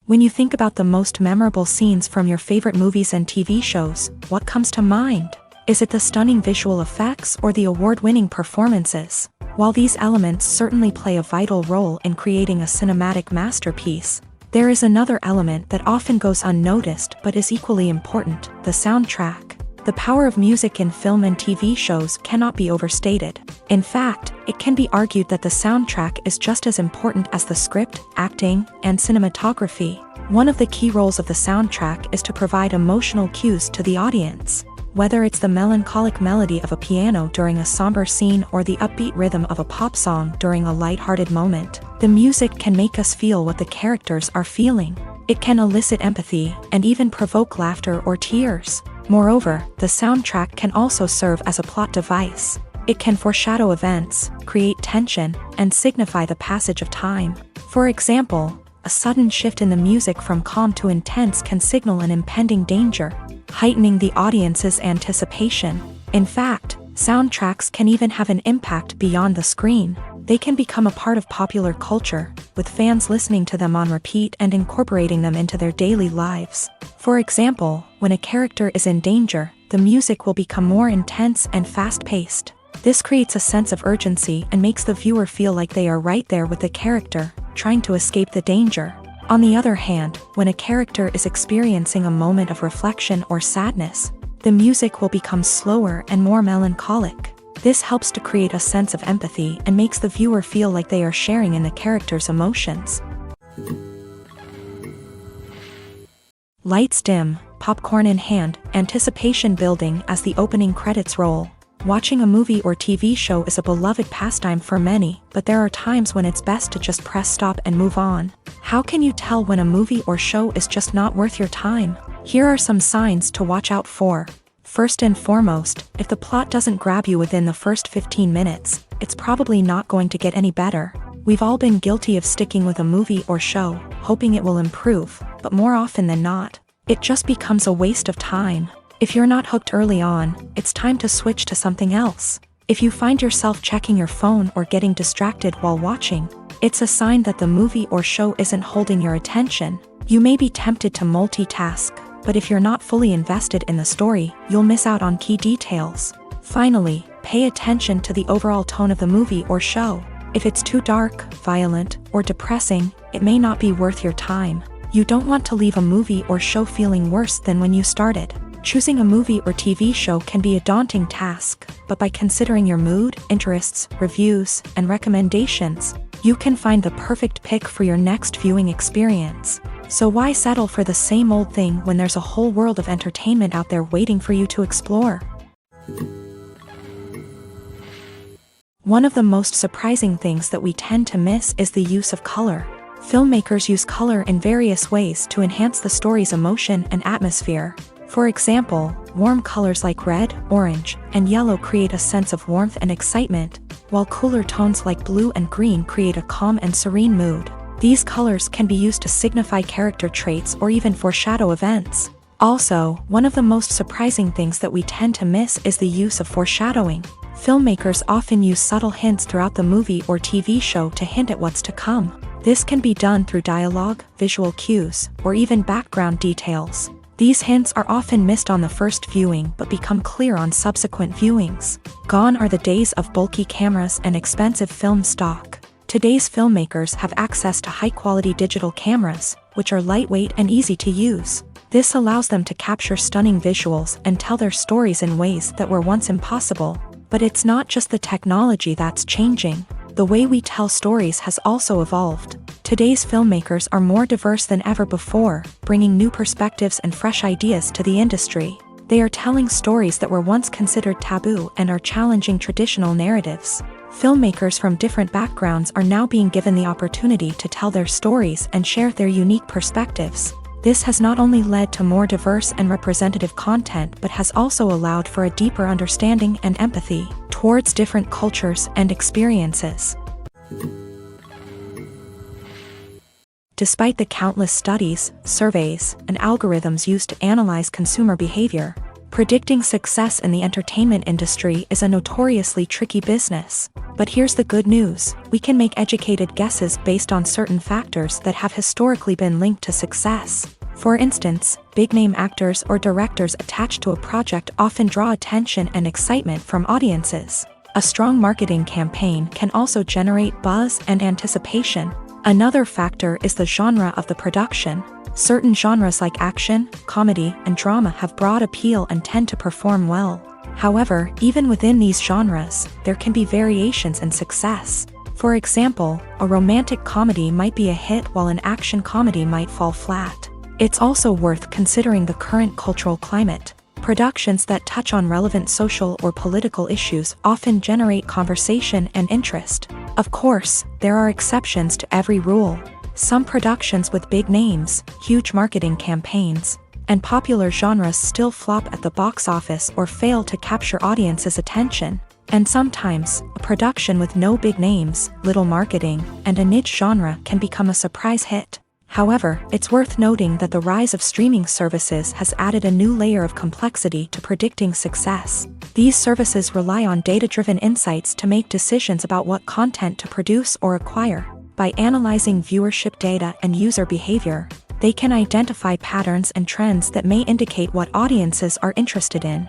When you think about the most memorable scenes from your favorite movies and TV shows, what comes to mind? Is it the stunning visual effects or the award-winning performances? While these elements certainly play a vital role in creating a cinematic masterpiece, there is another element that often goes unnoticed but is equally important: the soundtrack. The power of music in film and TV shows cannot be overstated. In fact, it can be argued that the soundtrack is just as important as the script, acting, and cinematography. One of the key roles of the soundtrack is to provide emotional cues to the audience. Whether it's the melancholic melody of a piano during a somber scene or the upbeat rhythm of a pop song during a lighthearted moment, the music can make us feel what the characters are feeling. It can elicit empathy and even provoke laughter or tears. Moreover, the soundtrack can also serve as a plot device. It can foreshadow events, create tension, and signify the passage of time. For example, a sudden shift in the music from calm to intense can signal an impending danger, heightening the audience's anticipation. In fact, soundtracks can even have an impact beyond the screen. They can become a part of popular culture, with fans listening to them on repeat and incorporating them into their daily lives. For example, when a character is in danger, the music will become more intense and fast-paced. This creates a sense of urgency and makes the viewer feel like they are right there with the character, trying to escape the danger. On the other hand, when a character is experiencing a moment of reflection or sadness, the music will become slower and more melancholic. This helps to create a sense of empathy and makes the viewer feel like they are sharing in the character's emotions. Lights dim, popcorn in hand, anticipation building as the opening credits roll. Watching a movie or TV show is a beloved pastime for many, but there are times when it's best to just press stop and move on. How can you tell when a movie or show is just not worth your time? Here are some signs to watch out for. First and foremost, if the plot doesn't grab you within the first 15 minutes, it's probably not going to get any better. We've all been guilty of sticking with a movie or show, hoping it will improve, but more often than not, it just becomes a waste of time. If you're not hooked early on, it's time to switch to something else. If you find yourself checking your phone or getting distracted while watching, it's a sign that the movie or show isn't holding your attention. You may be tempted to multitask, but if you're not fully invested in the story, you'll miss out on key details. Finally, pay attention to the overall tone of the movie or show. If it's too dark, violent, or depressing, it may not be worth your time. You don't want to leave a movie or show feeling worse than when you started. Choosing a movie or TV show can be a daunting task, but by considering your mood, interests, reviews, and recommendations, you can find the perfect pick for your next viewing experience. So why settle for the same old thing when there's a whole world of entertainment out there waiting for you to explore? One of the most surprising things that we tend to miss is the use of color. Filmmakers use color in various ways to enhance the story's emotion and atmosphere. For example, warm colors like red, orange, and yellow create a sense of warmth and excitement, while cooler tones like blue and green create a calm and serene mood. These colors can be used to signify character traits or even foreshadow events. Also, one of the most surprising things that we tend to miss is the use of foreshadowing. Filmmakers often use subtle hints throughout the movie or TV show to hint at what's to come. This can be done through dialogue, visual cues, or even background details. These hints are often missed on the first viewing but become clear on subsequent viewings. Gone are the days of bulky cameras and expensive film stock. Today's filmmakers have access to high-quality digital cameras, which are lightweight and easy to use. This allows them to capture stunning visuals and tell their stories in ways that were once impossible. But it's not just the technology that's changing. The way we tell stories has also evolved. Today's filmmakers are more diverse than ever before, bringing new perspectives and fresh ideas to the industry. They are telling stories that were once considered taboo and are challenging traditional narratives. Filmmakers from different backgrounds are now being given the opportunity to tell their stories and share their unique perspectives. This has not only led to more diverse and representative content but has also allowed for a deeper understanding and empathy towards different cultures and experiences. Despite the countless studies, surveys, and algorithms used to analyze consumer behavior, predicting success in the entertainment industry is a notoriously tricky business. But here's the good news: we can make educated guesses based on certain factors that have historically been linked to success. For instance, big-name actors or directors attached to a project often draw attention and excitement from audiences. A strong marketing campaign can also generate buzz and anticipation. Another factor is the genre of the production. Certain genres like action, comedy, and drama have broad appeal and tend to perform well. However, even within these genres, there can be variations in success. For example, a romantic comedy might be a hit while an action comedy might fall flat. It's also worth considering the current cultural climate. Productions that touch on relevant social or political issues often generate conversation and interest. Of course, there are exceptions to every rule. Some productions with big names, huge marketing campaigns, and popular genres still flop at the box office or fail to capture audiences' attention. And sometimes, a production with no big names, little marketing, and a niche genre can become a surprise hit. However, it's worth noting that the rise of streaming services has added a new layer of complexity to predicting success. These services rely on data-driven insights to make decisions about what content to produce or acquire. By analyzing viewership data and user behavior, they can identify patterns and trends that may indicate what audiences are interested in.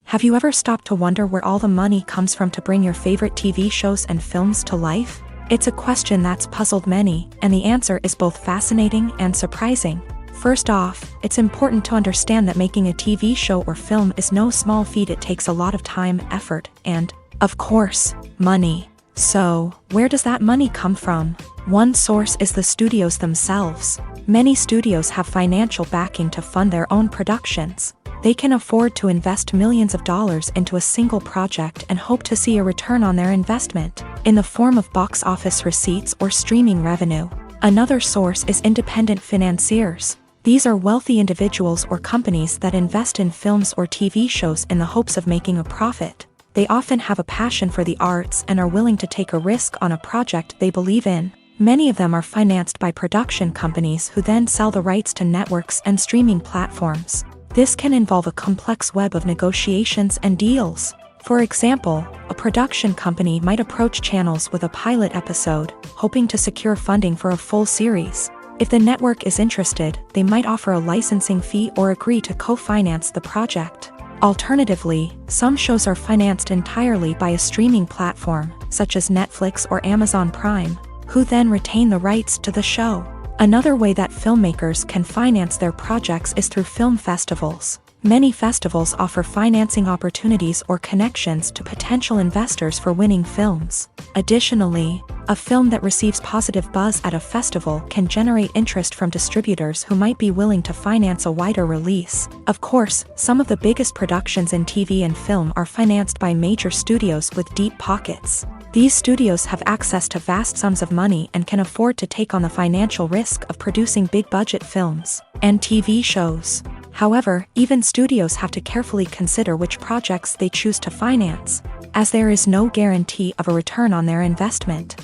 Have you ever stopped to wonder where all the money comes from to bring your favorite TV shows and films to life? It's a question that's puzzled many, and the answer is both fascinating and surprising. First off, it's important to understand that making a TV show or film is no small feat. It takes a lot of time, effort, and, of course, money. So, where does that money come from? One source is the studios themselves. Many studios have financial backing to fund their own productions. They can afford to invest millions of dollars into a single project and hope to see a return on their investment, in the form of box office receipts or streaming revenue. Another source is independent financiers. These are wealthy individuals or companies that invest in films or TV shows in the hopes of making a profit. They often have a passion for the arts and are willing to take a risk on a project they believe in. Many of them are financed by production companies who then sell the rights to networks and streaming platforms. This can involve a complex web of negotiations and deals. For example, a production company might approach channels with a pilot episode, hoping to secure funding for a full series. If the network is interested, they might offer a licensing fee or agree to co-finance the project. Alternatively, some shows are financed entirely by a streaming platform, such as Netflix or Amazon Prime, who then retain the rights to the show. Another way that filmmakers can finance their projects is through film festivals. Many festivals offer financing opportunities or connections to potential investors for winning films. Additionally, a film that receives positive buzz at a festival can generate interest from distributors who might be willing to finance a wider release. Of course, some of the biggest productions in TV and film are financed by major studios with deep pockets. These studios have access to vast sums of money and can afford to take on the financial risk of producing big-budget films and TV shows. However, even studios have to carefully consider which projects they choose to finance, as there is no guarantee of a return on their investment.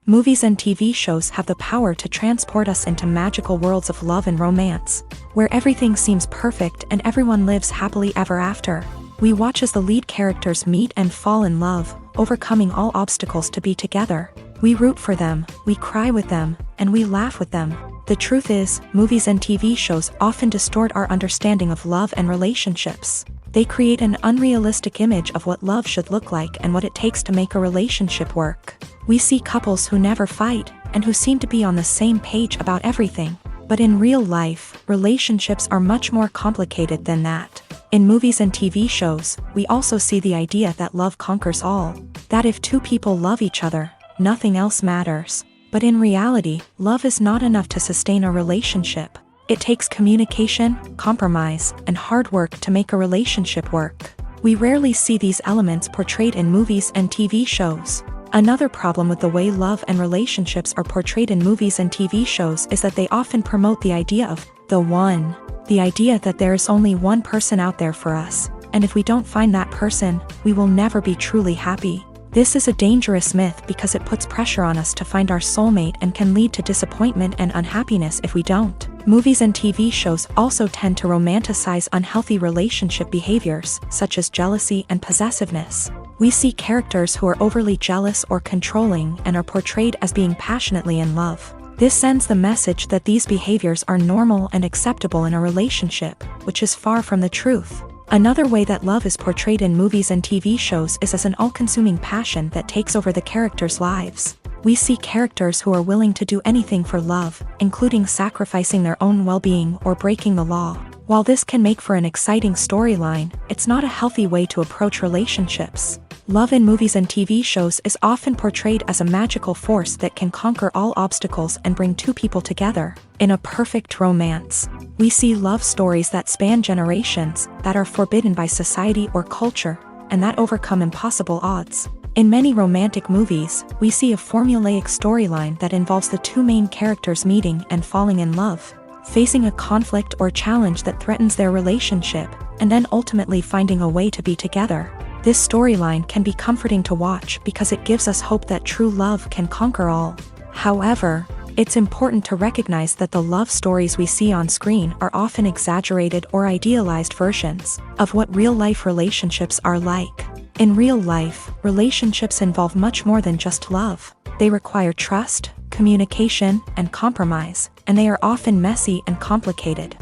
Movies and TV shows have the power to transport us into magical worlds of love and romance, where everything seems perfect and everyone lives happily ever after. We watch as the lead characters meet and fall in love, overcoming all obstacles to be together. We root for them, we cry with them, and we laugh with them. The truth is, movies and TV shows often distort our understanding of love and relationships. They create an unrealistic image of what love should look like and what it takes to make a relationship work. We see couples who never fight, and who seem to be on the same page about everything. But in real life, relationships are much more complicated than that. In movies and TV shows, we also see the idea that love conquers all. That if two people love each other, nothing else matters. But in reality, love is not enough to sustain a relationship. It takes communication, compromise, and hard work to make a relationship work. We rarely see these elements portrayed in movies and TV shows. Another problem with the way love and relationships are portrayed in movies and TV shows is that they often promote the idea of the one. The idea that there is only one person out there for us, and if we don't find that person, we will never be truly happy. This is a dangerous myth because it puts pressure on us to find our soulmate and can lead to disappointment and unhappiness if we don't. Movies and TV shows also tend to romanticize unhealthy relationship behaviors, such as jealousy and possessiveness. We see characters who are overly jealous or controlling and are portrayed as being passionately in love. This sends the message that these behaviors are normal and acceptable in a relationship, which is far from the truth. Another way that love is portrayed in movies and TV shows is as an all-consuming passion that takes over the characters' lives. We see characters who are willing to do anything for love, including sacrificing their own well-being or breaking the law. While this can make for an exciting storyline, it's not a healthy way to approach relationships. Love in movies and TV shows is often portrayed as a magical force that can conquer all obstacles and bring two people together. In a perfect romance, we see love stories that span generations, that are forbidden by society or culture, and that overcome impossible odds. In many romantic movies, we see a formulaic storyline that involves the two main characters meeting and falling in love, facing a conflict or challenge that threatens their relationship, and then ultimately finding a way to be together. This storyline can be comforting to watch because it gives us hope that true love can conquer all. However, it's important to recognize that the love stories we see on screen are often exaggerated or idealized versions of what real-life relationships are like. In real life, relationships involve much more than just love. They require trust, communication, and compromise, and they are often messy and complicated.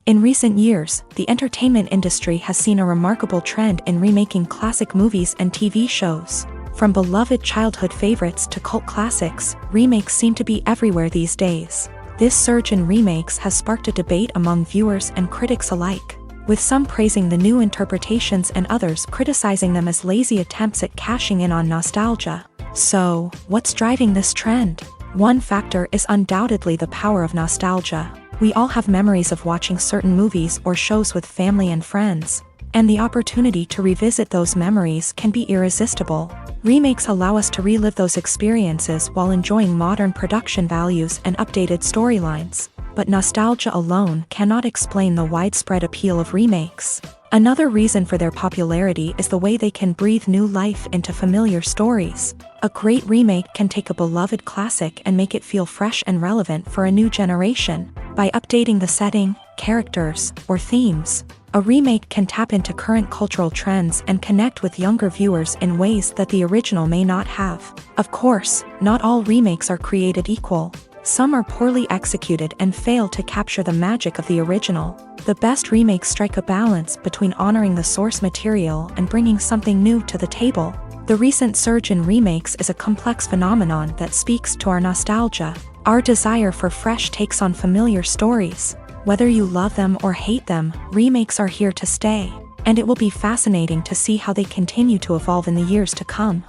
In recent years, the entertainment industry has seen a remarkable trend in remaking classic movies and TV shows. From beloved childhood favorites to cult classics, remakes seem to be everywhere these days. This surge in remakes has sparked a debate among viewers and critics alike, with some praising the new interpretations and others criticizing them as lazy attempts at cashing in on nostalgia. So, what's driving this trend? One factor is undoubtedly the power of nostalgia. We all have memories of watching certain movies or shows with family and friends, and the opportunity to revisit those memories can be irresistible. Remakes allow us to relive those experiences while enjoying modern production values and updated storylines. But nostalgia alone cannot explain the widespread appeal of remakes. Another reason for their popularity is the way they can breathe new life into familiar stories. A great remake can take a beloved classic and make it feel fresh and relevant for a new generation. By updating the setting, characters, or themes, a remake can tap into current cultural trends and connect with younger viewers in ways that the original may not have. Of course, not all remakes are created equal. Some are poorly executed and fail to capture the magic of the original. The best remakes strike a balance between honoring the source material and bringing something new to the table. The recent surge in remakes is a complex phenomenon that speaks to our nostalgia, our desire for fresh takes on familiar stories. Whether you love them or hate them, remakes are here to stay, and it will be fascinating to see how they continue to evolve in the years to come.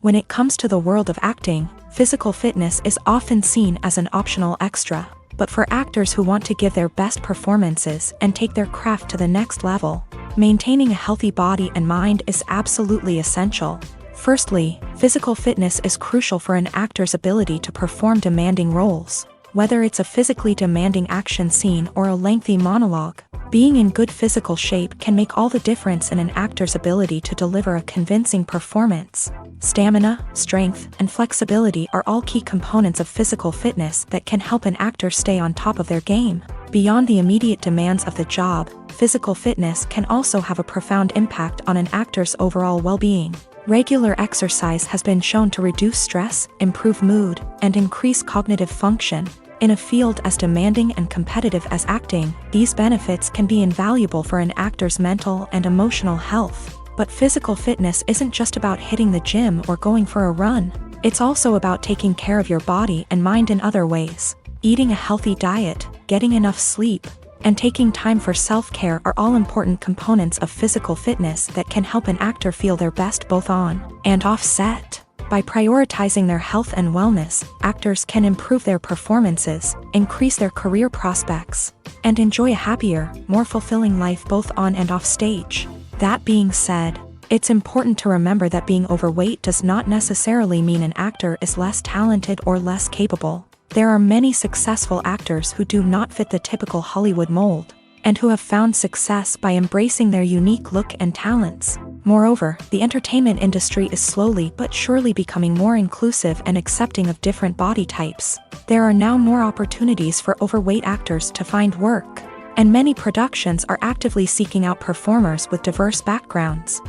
When it comes to the world of acting, physical fitness is often seen as an optional extra. But for actors who want to give their best performances and take their craft to the next level, maintaining a healthy body and mind is absolutely essential. Firstly, physical fitness is crucial for an actor's ability to perform demanding roles. Whether it's a physically demanding action scene or a lengthy monologue, being in good physical shape can make all the difference in an actor's ability to deliver a convincing performance. Stamina, strength, and flexibility are all key components of physical fitness that can help an actor stay on top of their game. Beyond the immediate demands of the job, physical fitness can also have a profound impact on an actor's overall well-being. Regular exercise has been shown to reduce stress, improve mood, and increase cognitive function. In a field as demanding and competitive as acting, these benefits can be invaluable for an actor's mental and emotional health. But physical fitness isn't just about hitting the gym or going for a run. It's also about taking care of your body and mind in other ways. Eating a healthy diet, getting enough sleep, and taking time for self-care are all important components of physical fitness that can help an actor feel their best both on and off set. By prioritizing their health and wellness, actors can improve their performances, increase their career prospects, and enjoy a happier, more fulfilling life both on and off stage. That being said, it's important to remember that being overweight does not necessarily mean an actor is less talented or less capable. There are many successful actors who do not fit the typical Hollywood mold, and who have found success by embracing their unique look and talents. Moreover, the entertainment industry is slowly but surely becoming more inclusive and accepting of different body types. There are now more opportunities for overweight actors to find work, and many productions are actively seeking out performers with diverse backgrounds.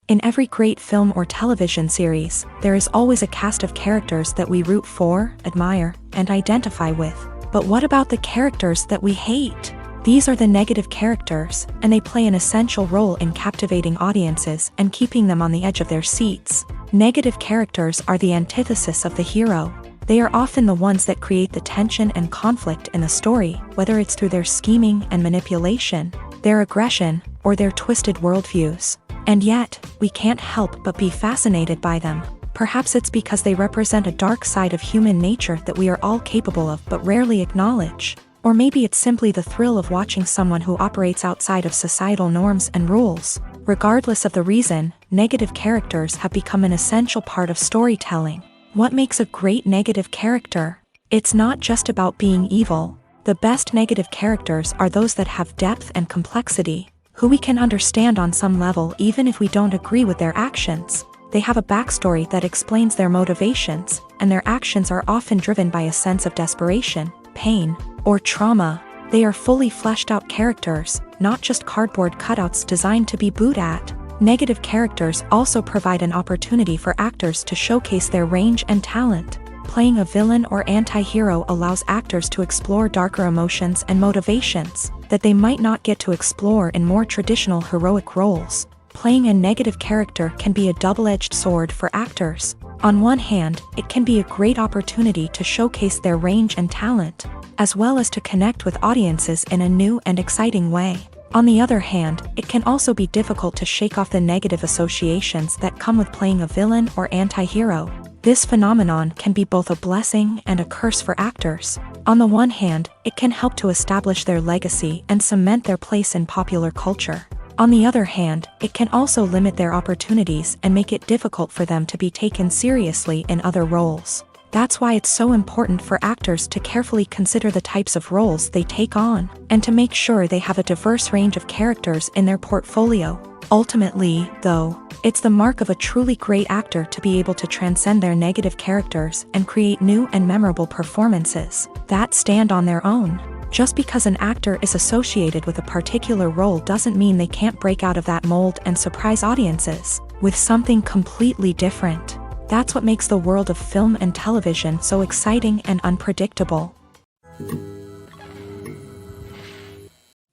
In every great film or television series, there is always a cast of characters that we root for, admire, and identify with. But what about the characters that we hate? These are the negative characters, and they play an essential role in captivating audiences and keeping them on the edge of their seats. Negative characters are the antithesis of the hero. They are often the ones that create the tension and conflict in the story, whether it's through their scheming and manipulation, their aggression, or their twisted worldviews. And yet, we can't help but be fascinated by them. Perhaps it's because they represent a dark side of human nature that we are all capable of but rarely acknowledge. Or maybe it's simply the thrill of watching someone who operates outside of societal norms and rules. Regardless of the reason, negative characters have become an essential part of storytelling. What makes a great negative character? It's not just about being evil. The best negative characters are those that have depth and complexity, who we can understand on some level even if we don't agree with their actions. They have a backstory that explains their motivations, and their actions are often driven by a sense of desperation, pain, or trauma. They are fully fleshed out characters, not just cardboard cutouts designed to be booed at. Negative characters also provide an opportunity for actors to showcase their range and talent. Playing a villain or anti-hero allows actors to explore darker emotions and motivations that they might not get to explore in more traditional heroic roles. Playing a negative character can be a double-edged sword for actors. On one hand, it can be a great opportunity to showcase their range and talent, as well as to connect with audiences in a new and exciting way. On the other hand, it can also be difficult to shake off the negative associations that come with playing a villain or anti-hero. This phenomenon can be both a blessing and a curse for actors. On the one hand, it can help to establish their legacy and cement their place in popular culture. On the other hand, it can also limit their opportunities and make it difficult for them to be taken seriously in other roles. That's why it's so important for actors to carefully consider the types of roles they take on, and to make sure they have a diverse range of characters in their portfolio. Ultimately, though, it's the mark of a truly great actor to be able to transcend their negative characters and create new and memorable performances that stand on their own. Just because an actor is associated with a particular role doesn't mean they can't break out of that mold and surprise audiences with something completely different. That's what makes the world of film and television so exciting and unpredictable.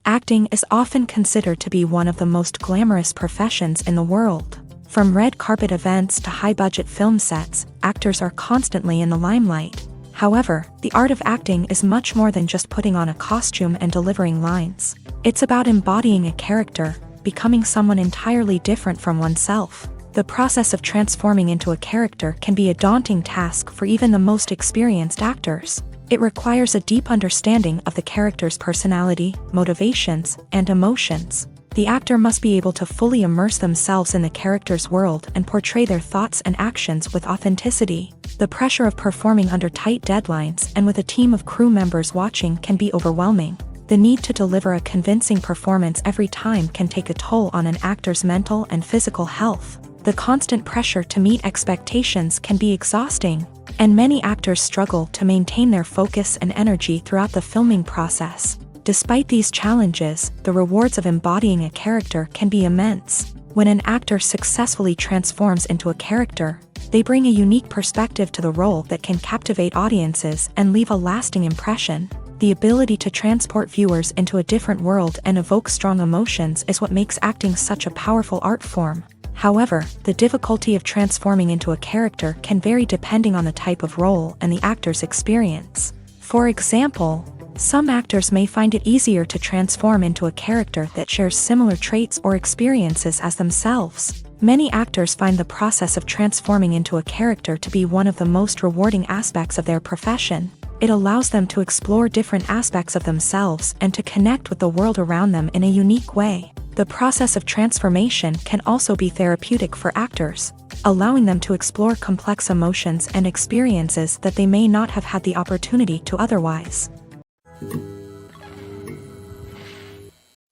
Acting is often considered to be one of the most glamorous professions in the world. From red carpet events to high-budget film sets, actors are constantly in the limelight. However, the art of acting is much more than just putting on a costume and delivering lines. It's about embodying a character, becoming someone entirely different from oneself. The process of transforming into a character can be a daunting task for even the most experienced actors. It requires a deep understanding of the character's personality, motivations, and emotions. The actor must be able to fully immerse themselves in the character's world and portray their thoughts and actions with authenticity. The pressure of performing under tight deadlines and with a team of crew members watching can be overwhelming. The need to deliver a convincing performance every time can take a toll on an actor's mental and physical health. The constant pressure to meet expectations can be exhausting. And many actors struggle to maintain their focus and energy throughout the filming process. Despite these challenges, the rewards of embodying a character can be immense. When an actor successfully transforms into a character, they bring a unique perspective to the role that can captivate audiences and leave a lasting impression. The ability to transport viewers into a different world and evoke strong emotions is what makes acting such a powerful art form. However, the difficulty of transforming into a character can vary depending on the type of role and the actor's experience. For example, some actors may find it easier to transform into a character that shares similar traits or experiences as themselves. Many actors find the process of transforming into a character to be one of the most rewarding aspects of their profession. It allows them to explore different aspects of themselves and to connect with the world around them in a unique way. The process of transformation can also be therapeutic for actors, allowing them to explore complex emotions and experiences that they may not have had the opportunity to otherwise.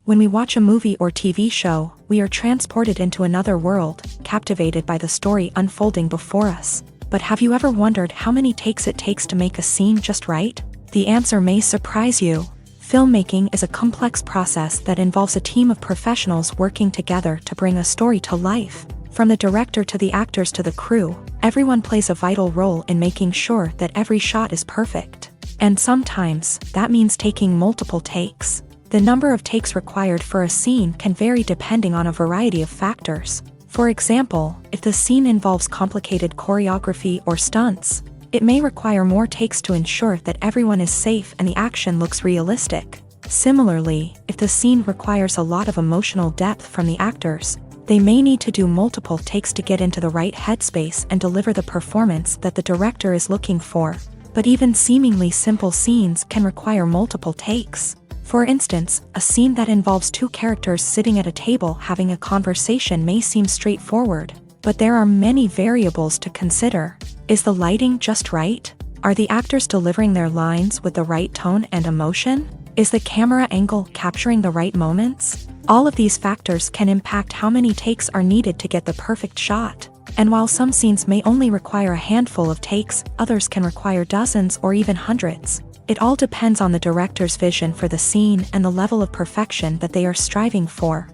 When we watch a movie or TV show, we are transported into another world, captivated by the story unfolding before us. But have you ever wondered how many takes it takes to make a scene just right? The answer may surprise you. Filmmaking is a complex process that involves a team of professionals working together to bring a story to life. From the director to the actors to the crew, everyone plays a vital role in making sure that every shot is perfect. And sometimes, that means taking multiple takes. The number of takes required for a scene can vary depending on a variety of factors. For example, if the scene involves complicated choreography or stunts, it may require more takes to ensure that everyone is safe and the action looks realistic. Similarly, if the scene requires a lot of emotional depth from the actors, they may need to do multiple takes to get into the right headspace and deliver the performance that the director is looking for. But even seemingly simple scenes can require multiple takes. For instance, a scene that involves two characters sitting at a table having a conversation may seem straightforward, but there are many variables to consider. Is the lighting just right? Are the actors delivering their lines with the right tone and emotion? Is the camera angle capturing the right moments? All of these factors can impact how many takes are needed to get the perfect shot. And while some scenes may only require a handful of takes, others can require dozens or even hundreds. It all depends on the director's vision for the scene and the level of perfection that they are striving for.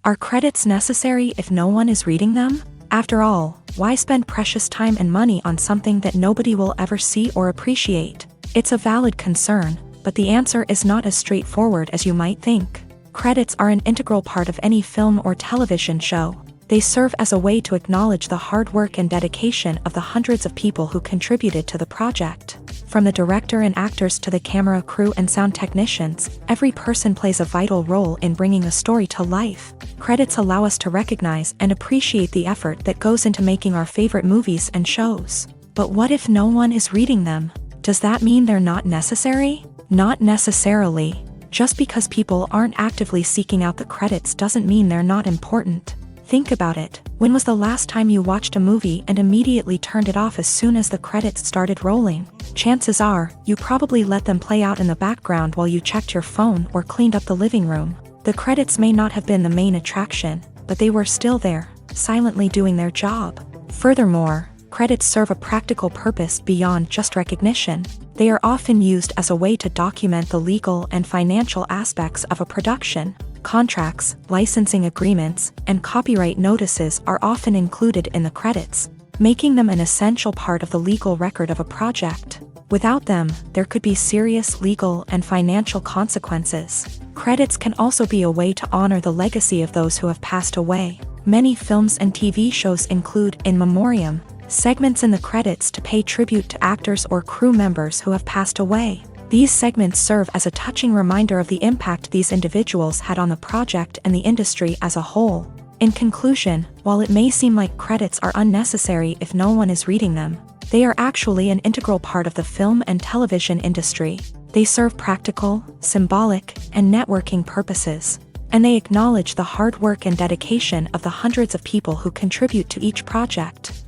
Are credits necessary if no one is reading them? After all, why spend precious time and money on something that nobody will ever see or appreciate? It's a valid concern, but the answer is not as straightforward as you might think. Credits are an integral part of any film or television show. They serve as a way to acknowledge the hard work and dedication of the hundreds of people who contributed to the project. From the director and actors to the camera crew and sound technicians, every person plays a vital role in bringing a story to life. Credits allow us to recognize and appreciate the effort that goes into making our favorite movies and shows. But what if no one is reading them? Does that mean they're not necessary? Not necessarily. Just because people aren't actively seeking out the credits doesn't mean they're not important. Think about it. When was the last time you watched a movie and immediately turned it off as soon as the credits started rolling? Chances are, you probably let them play out in the background while you checked your phone or cleaned up the living room. The credits may not have been the main attraction, but they were still there, silently doing their job. Furthermore, credits serve a practical purpose beyond just recognition. They are often used as a way to document the legal and financial aspects of a production. Contracts, licensing agreements, and copyright notices are often included in the credits, making them an essential part of the legal record of a project. Without them, there could be serious legal and financial consequences. Credits can also be a way to honor the legacy of those who have passed away. Many films and TV shows include in memoriam segments in the credits to pay tribute to actors or crew members who have passed away. These segments serve as a touching reminder of the impact these individuals had on the project and the industry as a whole. In conclusion, while it may seem like credits are unnecessary if no one is reading them, they are actually an integral part of the film and television industry. They serve practical, symbolic, and networking purposes, and they acknowledge the hard work and dedication of the hundreds of people who contribute to each project.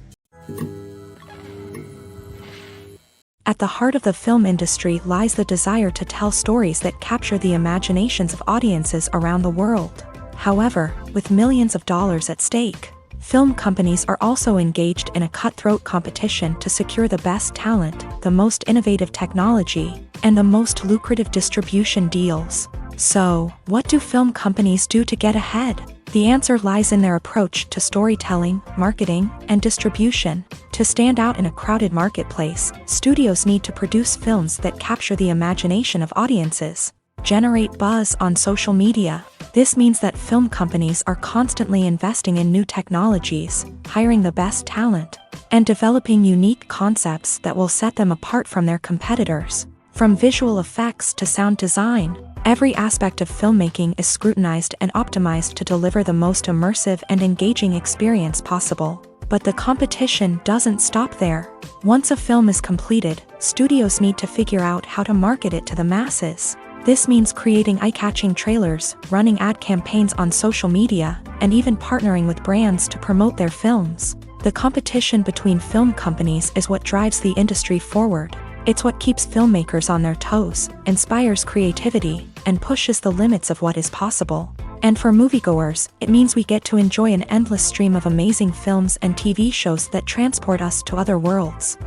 At the heart of the film industry lies the desire to tell stories that capture the imaginations of audiences around the world. However, with millions of dollars at stake, Film companies are also engaged in a cutthroat competition to secure the best talent, the most innovative technology, and the most lucrative distribution deals. So, what do film companies do to get ahead? The answer lies in their approach to storytelling, marketing, and distribution. To stand out in a crowded marketplace, studios need to produce films that capture the imagination of audiences, generate buzz on social media. This means that film companies are constantly investing in new technologies, hiring the best talent, and developing unique concepts that will set them apart from their competitors. From visual effects to sound design, every aspect of filmmaking is scrutinized and optimized to deliver the most immersive and engaging experience possible. But the competition doesn't stop there. Once a film is completed, studios need to figure out how to market it to the masses. This means creating eye-catching trailers, running ad campaigns on social media, and even partnering with brands to promote their films. The competition between film companies is what drives the industry forward. It's what keeps filmmakers on their toes, inspires creativity, and pushes the limits of what is possible. And for moviegoers, it means we get to enjoy an endless stream of amazing films and TV shows that transport us to other worlds.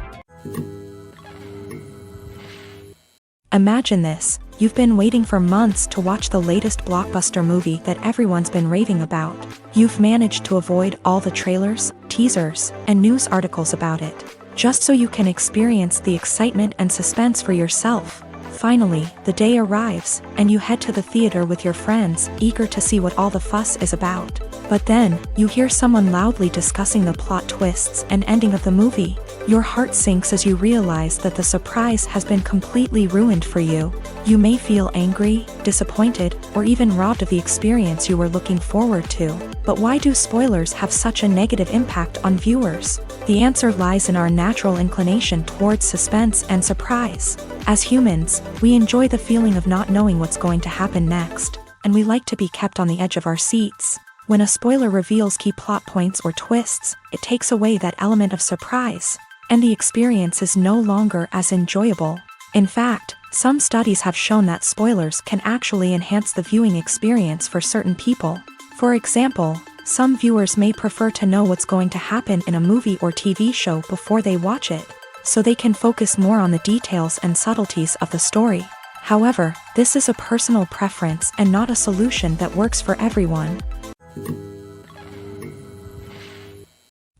Imagine this. You've been waiting for months to watch the latest blockbuster movie that everyone's been raving about. You've managed to avoid all the trailers, teasers, and news articles about it, just so you can experience the excitement and suspense for yourself. Finally, the day arrives, and you head to the theater with your friends, eager to see what all the fuss is about. But then, you hear someone loudly discussing the plot twists and ending of the movie. Your heart sinks as you realize that the surprise has been completely ruined for you. You may feel angry, disappointed, or even robbed of the experience you were looking forward to. But why do spoilers have such a negative impact on viewers? The answer lies in our natural inclination towards suspense and surprise. As humans, we enjoy the feeling of not knowing what's going to happen next, and we like to be kept on the edge of our seats. When a spoiler reveals key plot points or twists, it takes away that element of surprise, and the experience is no longer as enjoyable. In fact, some studies have shown that spoilers can actually enhance the viewing experience for certain people. For example, some viewers may prefer to know what's going to happen in a movie or TV show before they watch it, so they can focus more on the details and subtleties of the story. However, this is a personal preference and not a solution that works for everyone.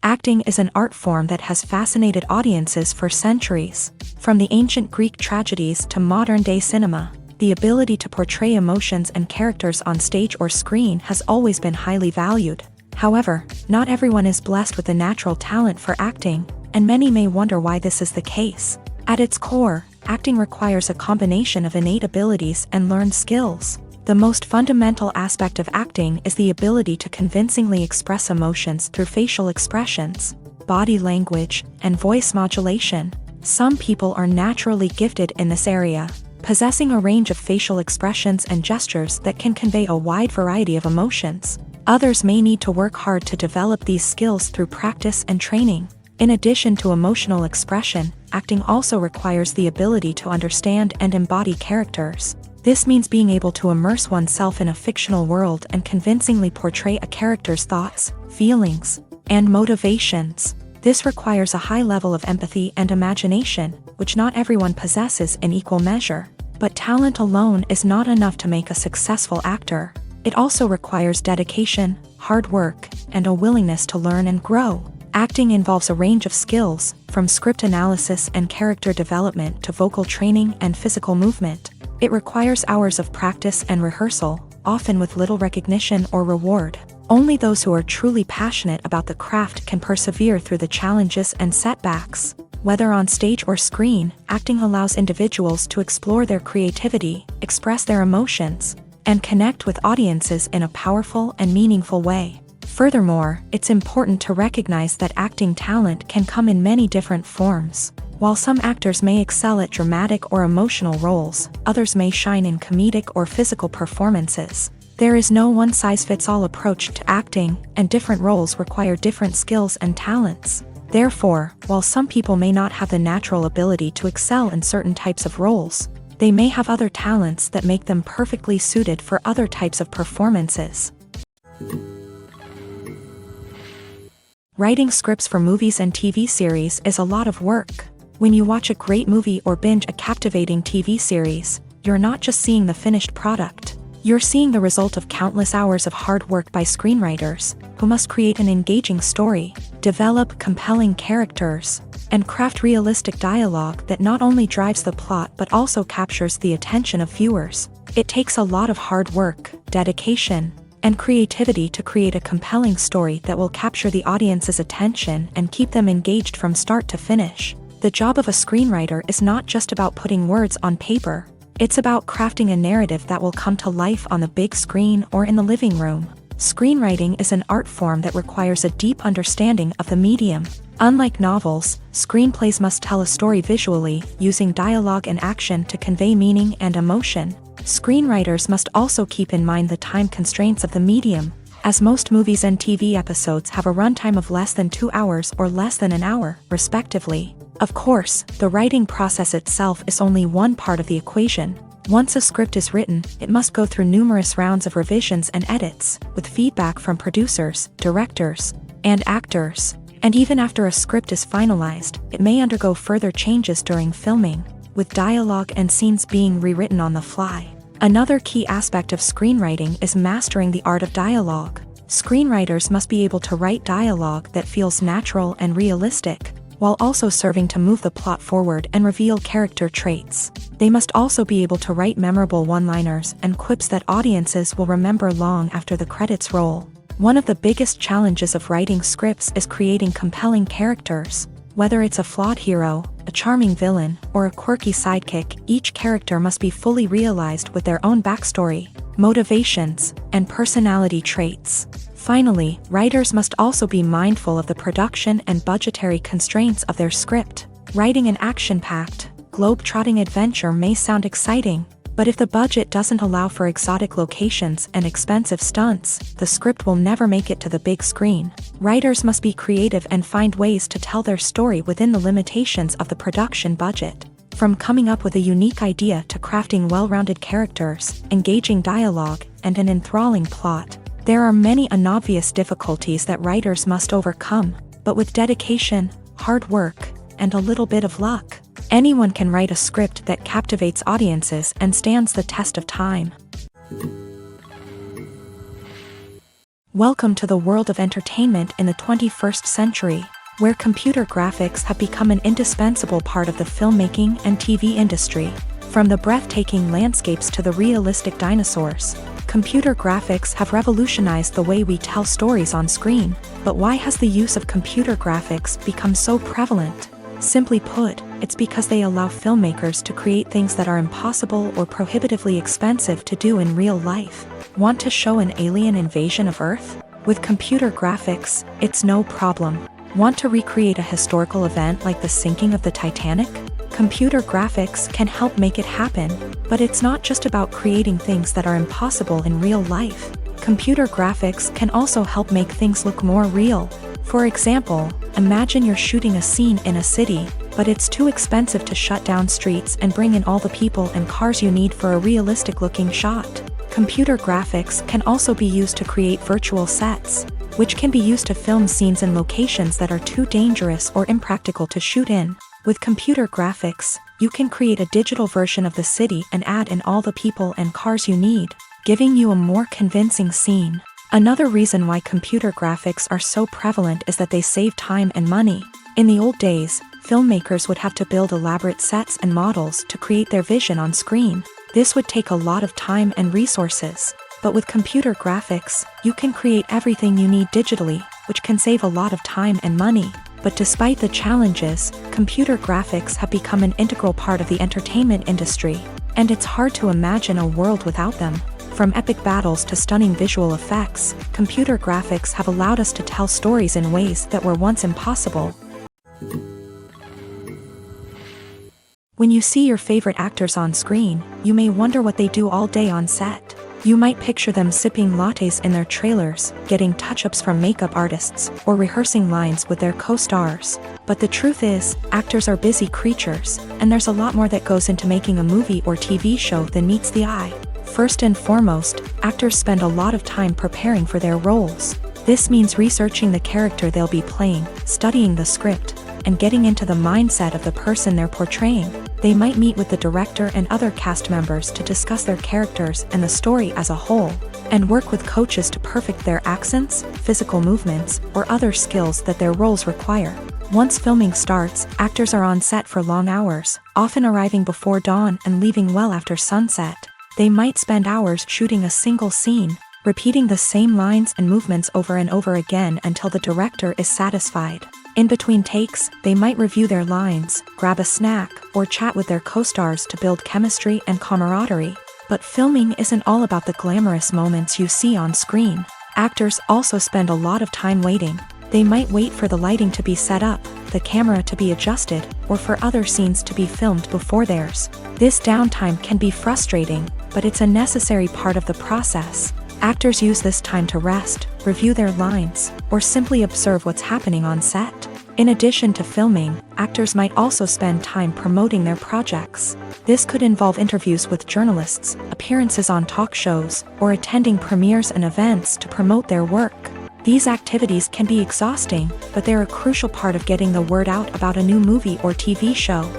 Acting is an art form that has fascinated audiences for centuries. From the ancient Greek tragedies to modern-day cinema, the ability to portray emotions and characters on stage or screen has always been highly valued. However, not everyone is blessed with the natural talent for acting, and many may wonder why this is the case. At its core, acting requires a combination of innate abilities and learned skills. The most fundamental aspect of acting is the ability to convincingly express emotions through facial expressions, body language, and voice modulation. Some people are naturally gifted in this area, possessing a range of facial expressions and gestures that can convey a wide variety of emotions. Others may need to work hard to develop these skills through practice and training. In addition to emotional expression, acting also requires the ability to understand and embody characters. This means being able to immerse oneself in a fictional world and convincingly portray a character's thoughts, feelings, and motivations. This requires a high level of empathy and imagination, which not everyone possesses in equal measure. But talent alone is not enough to make a successful actor. It also requires dedication, hard work, and a willingness to learn and grow. Acting involves a range of skills, from script analysis and character development to vocal training and physical movement. It requires hours of practice and rehearsal, often with little recognition or reward. Only those who are truly passionate about the craft can persevere through the challenges and setbacks. Whether on stage or screen, acting allows individuals to explore their creativity, express their emotions, and connect with audiences in a powerful and meaningful way. Furthermore, it's important to recognize that acting talent can come in many different forms. While some actors may excel at dramatic or emotional roles, others may shine in comedic or physical performances. There is no one-size-fits-all approach to acting, and different roles require different skills and talents. Therefore, while some people may not have the natural ability to excel in certain types of roles, they may have other talents that make them perfectly suited for other types of performances. Writing scripts for movies and TV series is a lot of work. When you watch a great movie or binge a captivating TV series, you're not just seeing the finished product. You're seeing the result of countless hours of hard work by screenwriters, who must create an engaging story, develop compelling characters, and craft realistic dialogue that not only drives the plot but also captures the attention of viewers. It takes a lot of hard work, dedication, and creativity to create a compelling story that will capture the audience's attention and keep them engaged from start to finish. The job of a screenwriter is not just about putting words on paper. It's about crafting a narrative that will come to life on the big screen or in the living room. Screenwriting is an art form that requires a deep understanding of the medium. Unlike novels, screenplays must tell a story visually, using dialogue and action to convey meaning and emotion. Screenwriters must also keep in mind the time constraints of the medium, as most movies and TV episodes have a runtime of less than 2 hours or less than an hour, respectively. Of course, the writing process itself is only one part of the equation. Once a script is written, it must go through numerous rounds of revisions and edits, with feedback from producers, directors, and actors. And even after a script is finalized, it may undergo further changes during filming, with dialogue and scenes being rewritten on the fly. Another key aspect of screenwriting is mastering the art of dialogue. Screenwriters must be able to write dialogue that feels natural and realistic, while also serving to move the plot forward and reveal character traits. They must also be able to write memorable one-liners and quips that audiences will remember long after the credits roll. One of the biggest challenges of writing scripts is creating compelling characters. Whether it's a flawed hero, a charming villain, or a quirky sidekick, each character must be fully realized with their own backstory, motivations, and personality traits. Finally, writers must also be mindful of the production and budgetary constraints of their script. Writing an action-packed, globe-trotting adventure may sound exciting, but if the budget doesn't allow for exotic locations and expensive stunts, the script will never make it to the big screen. Writers must be creative and find ways to tell their story within the limitations of the production budget. From coming up with a unique idea to crafting well-rounded characters, engaging dialogue, and an enthralling plot, there are many unobvious difficulties that writers must overcome, but with dedication, hard work, and a little bit of luck, anyone can write a script that captivates audiences and stands the test of time. Welcome to the world of entertainment in the 21st century, where computer graphics have become an indispensable part of the filmmaking and TV industry. From the breathtaking landscapes to the realistic dinosaurs, computer graphics have revolutionized the way we tell stories on screen. But why has the use of computer graphics become so prevalent? Simply put, it's because they allow filmmakers to create things that are impossible or prohibitively expensive to do in real life. Want to show an alien invasion of Earth? With computer graphics, it's no problem. Want to recreate a historical event like the sinking of the Titanic? Computer graphics can help make it happen, but it's not just about creating things that are impossible in real life. Computer graphics can also help make things look more real. For example, imagine you're shooting a scene in a city, but it's too expensive to shut down streets and bring in all the people and cars you need for a realistic-looking shot. Computer graphics can also be used to create virtual sets, which can be used to film scenes in locations that are too dangerous or impractical to shoot in. With computer graphics, you can create a digital version of the city and add in all the people and cars you need, giving you a more convincing scene. Another reason why computer graphics are so prevalent is that they save time and money. In the old days, filmmakers would have to build elaborate sets and models to create their vision on screen. This would take a lot of time and resources. But with computer graphics, you can create everything you need digitally, which can save a lot of time and money. But despite the challenges, computer graphics have become an integral part of the entertainment industry, and it's hard to imagine a world without them. From epic battles to stunning visual effects, computer graphics have allowed us to tell stories in ways that were once impossible. When you see your favorite actors on screen, you may wonder what they do all day on set. You might picture them sipping lattes in their trailers, getting touch-ups from makeup artists, or rehearsing lines with their co-stars. But the truth is, actors are busy creatures, and there's a lot more that goes into making a movie or TV show than meets the eye. First and foremost, actors spend a lot of time preparing for their roles. This means researching the character they'll be playing, studying the script, and getting into the mindset of the person they're portraying. They might meet with the director and other cast members to discuss their characters and the story as a whole, and work with coaches to perfect their accents, physical movements, or other skills that their roles require. Once filming starts, actors are on set for long hours, often arriving before dawn and leaving well after sunset. They might spend hours shooting a single scene, repeating the same lines and movements over and over again until the director is satisfied. In between takes, they might review their lines, grab a snack, or chat with their co-stars to build chemistry and camaraderie. But filming isn't all about the glamorous moments you see on screen. Actors also spend a lot of time waiting. They might wait for the lighting to be set up, the camera to be adjusted, or for other scenes to be filmed before theirs. This downtime can be frustrating, but it's a necessary part of the process. Actors use this time to rest, review their lines, or simply observe what's happening on set. In addition to filming, actors might also spend time promoting their projects. This could involve interviews with journalists, appearances on talk shows, or attending premieres and events to promote their work. These activities can be exhausting, but they're a crucial part of getting the word out about a new movie or TV show.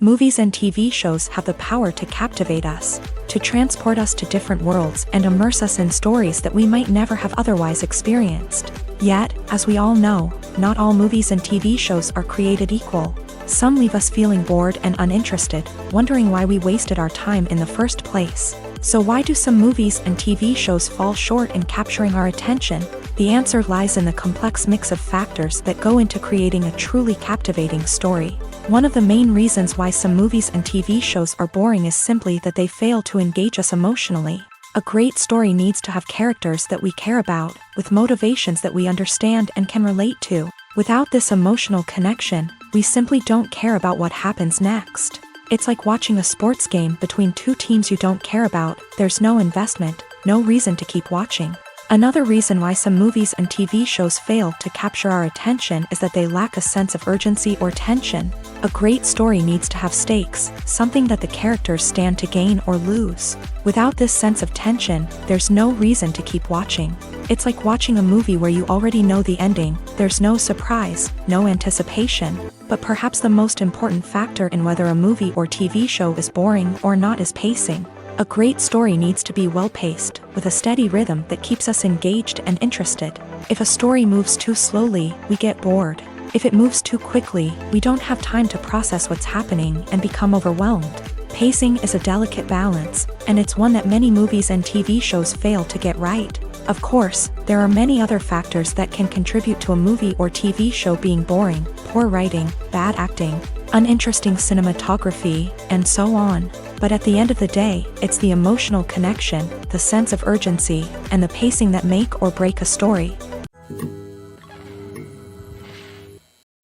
Movies and TV shows have the power to captivate us, to transport us to different worlds and immerse us in stories that we might never have otherwise experienced. Yet, as we all know, not all movies and TV shows are created equal. Some leave us feeling bored and uninterested, wondering why we wasted our time in the first place. So why do some movies and TV shows fall short in capturing our attention? The answer lies in the complex mix of factors that go into creating a truly captivating story. One of the main reasons why some movies and TV shows are boring is simply that they fail to engage us emotionally. A great story needs to have characters that we care about, with motivations that we understand and can relate to. Without this emotional connection, we simply don't care about what happens next. It's like watching a sports game between two teams you don't care about. There's no investment, no reason to keep watching. Another reason why some movies and TV shows fail to capture our attention is that they lack a sense of urgency or tension. A great story needs to have stakes, something that the characters stand to gain or lose. Without this sense of tension, there's no reason to keep watching. It's like watching a movie where you already know the ending. There's no surprise, no anticipation. But perhaps the most important factor in whether a movie or TV show is boring or not is pacing. A great story needs to be well-paced, with a steady rhythm that keeps us engaged and interested. If a story moves too slowly, we get bored. If it moves too quickly, we don't have time to process what's happening and become overwhelmed. Pacing is a delicate balance, and it's one that many movies and TV shows fail to get right. Of course, there are many other factors that can contribute to a movie or TV show being boring: poor writing, bad acting, uninteresting cinematography, and so on. But at the end of the day, it's the emotional connection, the sense of urgency, and the pacing that make or break a story.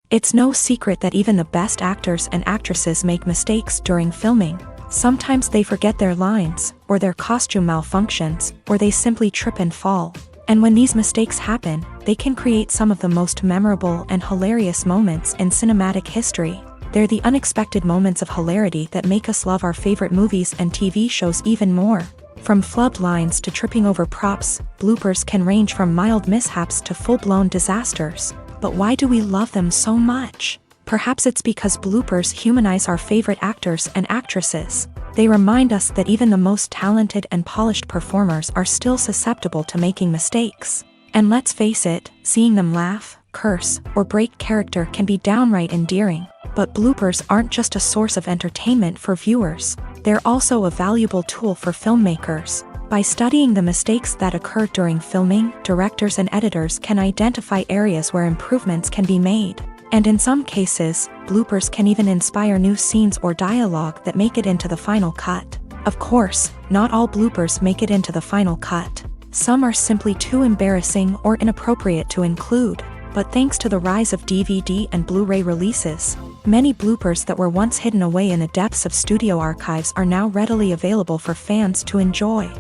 It's no secret that even the best actors and actresses make mistakes during filming. Sometimes they forget their lines, or their costume malfunctions, or they simply trip and fall. And when these mistakes happen, they can create some of the most memorable and hilarious moments in cinematic history. They're the unexpected moments of hilarity that make us love our favorite movies and TV shows even more. From flubbed lines to tripping over props, bloopers can range from mild mishaps to full-blown disasters. But why do we love them so much? Perhaps it's because bloopers humanize our favorite actors and actresses. They remind us that even the most talented and polished performers are still susceptible to making mistakes. And let's face it, seeing them laugh, curse, or break character can be downright endearing. But bloopers aren't just a source of entertainment for viewers. They're also a valuable tool for filmmakers. By studying the mistakes that occur during filming, directors and editors can identify areas where improvements can be made. And in some cases, bloopers can even inspire new scenes or dialogue that make it into the final cut. Of course, not all bloopers make it into the final cut. Some are simply too embarrassing or inappropriate to include. But thanks to the rise of DVD and Blu-ray releases, many bloopers that were once hidden away in the depths of studio archives are now readily available for fans to enjoy.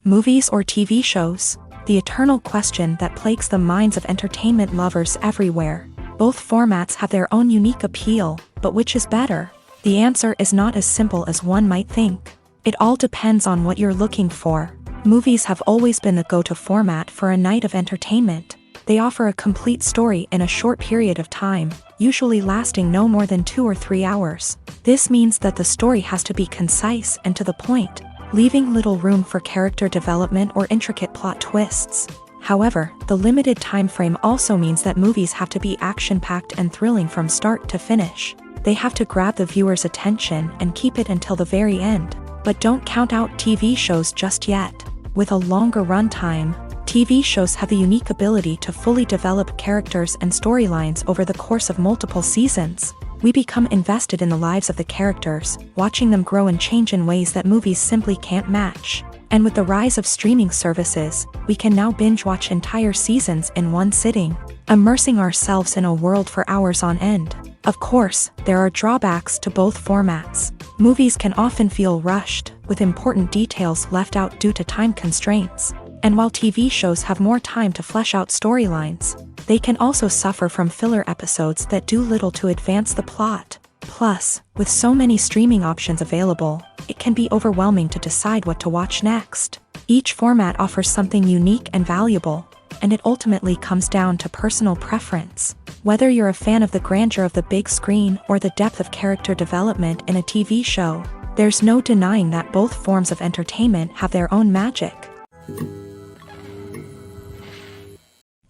Movies or TV shows? The eternal question that plagues the minds of entertainment lovers everywhere. Both formats have their own unique appeal, but which is better? The answer is not as simple as one might think. It all depends on what you're looking for. Movies have always been the go-to format for a night of entertainment. They offer a complete story in a short period of time, usually lasting no more than 2 or 3 hours. This means that the story has to be concise and to the point, leaving little room for character development or intricate plot twists. However, the limited time frame also means that movies have to be action-packed and thrilling from start to finish. They have to grab the viewer's attention and keep it until the very end. But don't count out TV shows just yet. With a longer runtime, TV shows have the unique ability to fully develop characters and storylines over the course of multiple seasons. We become invested in the lives of the characters, watching them grow and change in ways that movies simply can't match. And with the rise of streaming services, we can now binge-watch entire seasons in one sitting, immersing ourselves in a world for hours on end. Of course, there are drawbacks to both formats. Movies can often feel rushed, with important details left out due to time constraints. And while TV shows have more time to flesh out storylines, they can also suffer from filler episodes that do little to advance the plot. Plus, with so many streaming options available, it can be overwhelming to decide what to watch next. Each format offers something unique and valuable, and it ultimately comes down to personal preference. Whether you're a fan of the grandeur of the big screen or the depth of character development in a TV show, there's no denying that both forms of entertainment have their own magic.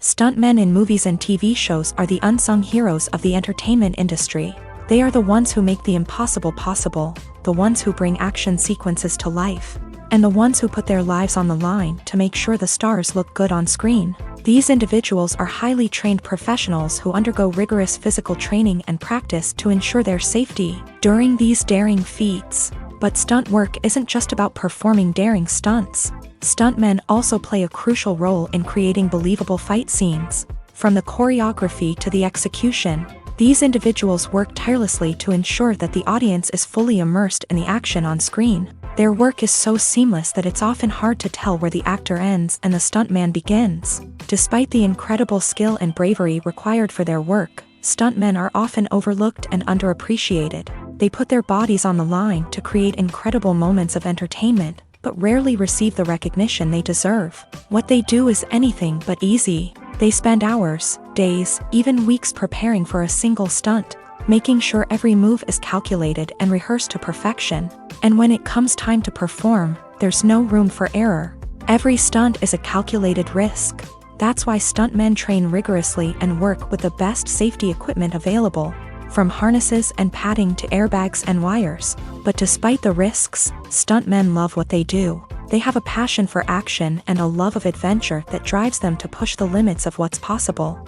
Stuntmen in movies and TV shows are the unsung heroes of the entertainment industry. They are the ones who make the impossible possible, the ones who bring action sequences to life, and the ones who put their lives on the line to make sure the stars look good on screen. These individuals are highly trained professionals who undergo rigorous physical training and practice to ensure their safety during these daring feats. But stunt work isn't just about performing daring stunts. Stuntmen also play a crucial role in creating believable fight scenes. From the choreography to the execution, these individuals work tirelessly to ensure that the audience is fully immersed in the action on screen. Their work is so seamless that it's often hard to tell where the actor ends and the stuntman begins. Despite the incredible skill and bravery required for their work, stuntmen are often overlooked and underappreciated. They put their bodies on the line to create incredible moments of entertainment, but rarely receive the recognition they deserve. What they do is anything but easy. They spend hours, days, even weeks preparing for a single stunt, making sure every move is calculated and rehearsed to perfection. And when it comes time to perform, there's no room for error. Every stunt is a calculated risk. That's why stuntmen train rigorously and work with the best safety equipment available, from harnesses and padding to airbags and wires. But despite the risks, stuntmen love what they do. They have a passion for action and a love of adventure that drives them to push the limits of what's possible.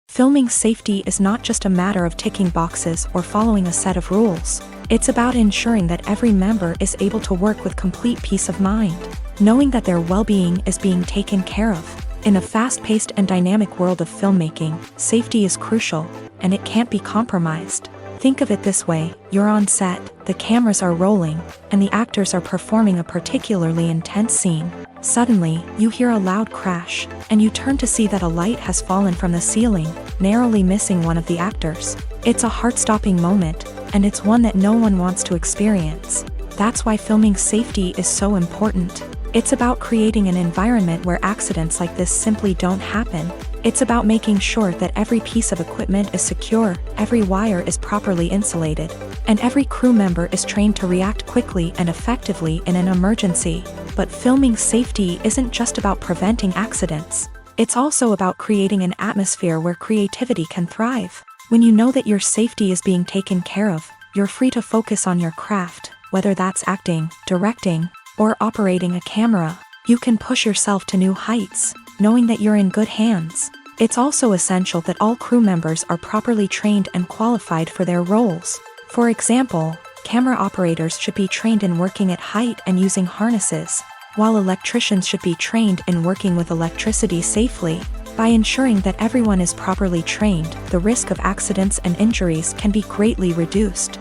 Filming safety is not just a matter of ticking boxes or following a set of rules. It's about ensuring that every member is able to work with complete peace of mind, knowing that their well-being is being taken care of. In a fast-paced and dynamic world of filmmaking, safety is crucial, and it can't be compromised. Think of it this way: you're on set, the cameras are rolling, and the actors are performing a particularly intense scene. Suddenly, you hear a loud crash, and you turn to see that a light has fallen from the ceiling, narrowly missing one of the actors. It's a heart-stopping moment, and it's one that no one wants to experience. That's why filming safety is so important. It's about creating an environment where accidents like this simply don't happen. It's about making sure that every piece of equipment is secure, every wire is properly insulated, and every crew member is trained to react quickly and effectively in an emergency. But filming safety isn't just about preventing accidents. It's also about creating an atmosphere where creativity can thrive. When you know that your safety is being taken care of, you're free to focus on your craft, whether that's acting, directing, or operating a camera. You can push yourself to new heights, knowing that you're in good hands. It's also essential that all crew members are properly trained and qualified for their roles. For example, camera operators should be trained in working at height and using harnesses, while electricians should be trained in working with electricity safely. By ensuring that everyone is properly trained, the risk of accidents and injuries can be greatly reduced.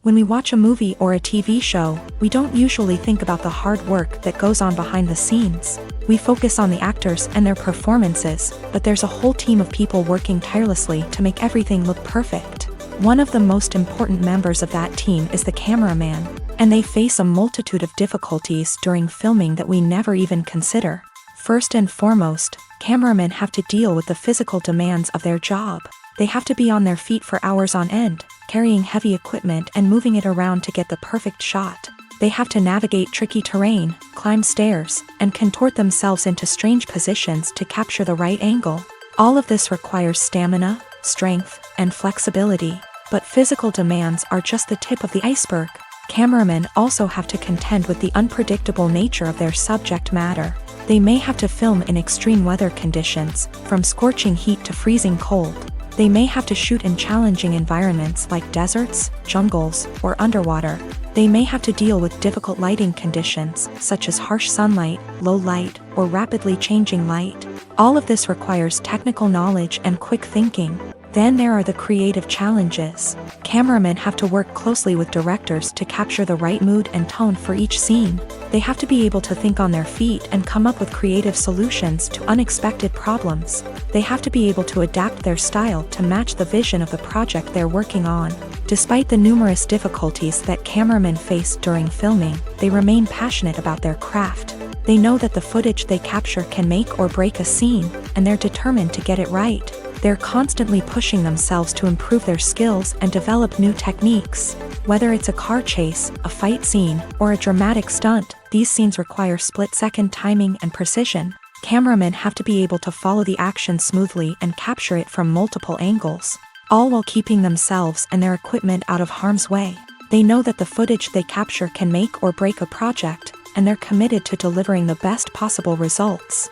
When we watch a movie or a TV show, we don't usually think about the hard work that goes on behind the scenes. We focus on the actors and their performances, but there's a whole team of people working tirelessly to make everything look perfect. One of the most important members of that team is the cameraman, and they face a multitude of difficulties during filming that we never even consider. First and foremost, cameramen have to deal with the physical demands of their job. They have to be on their feet for hours on end, carrying heavy equipment and moving it around to get the perfect shot. They have to navigate tricky terrain, climb stairs, and contort themselves into strange positions to capture the right angle. All of this requires stamina, strength, and flexibility. But physical demands are just the tip of the iceberg. Cameramen also have to contend with the unpredictable nature of their subject matter. They may have to film in extreme weather conditions, from scorching heat to freezing cold. They may have to shoot in challenging environments like deserts, jungles, or underwater. They may have to deal with difficult lighting conditions, such as harsh sunlight, low light, or rapidly changing light. All of this requires technical knowledge and quick thinking. Then there are the creative challenges. Cameramen have to work closely with directors to capture the right mood and tone for each scene. They have to be able to think on their feet and come up with creative solutions to unexpected problems. They have to be able to adapt their style to match the vision of the project they're working on. Despite the numerous difficulties that cameramen face during filming, they remain passionate about their craft. They know that the footage they capture can make or break a scene, and they're determined to get it right. They're constantly pushing themselves to improve their skills and develop new techniques. Whether it's a car chase, a fight scene, or a dramatic stunt, these scenes require split-second timing and precision. Cameramen have to be able to follow the action smoothly and capture it from multiple angles, all while keeping themselves and their equipment out of harm's way. They know that the footage they capture can make or break a project, and they're committed to delivering the best possible results.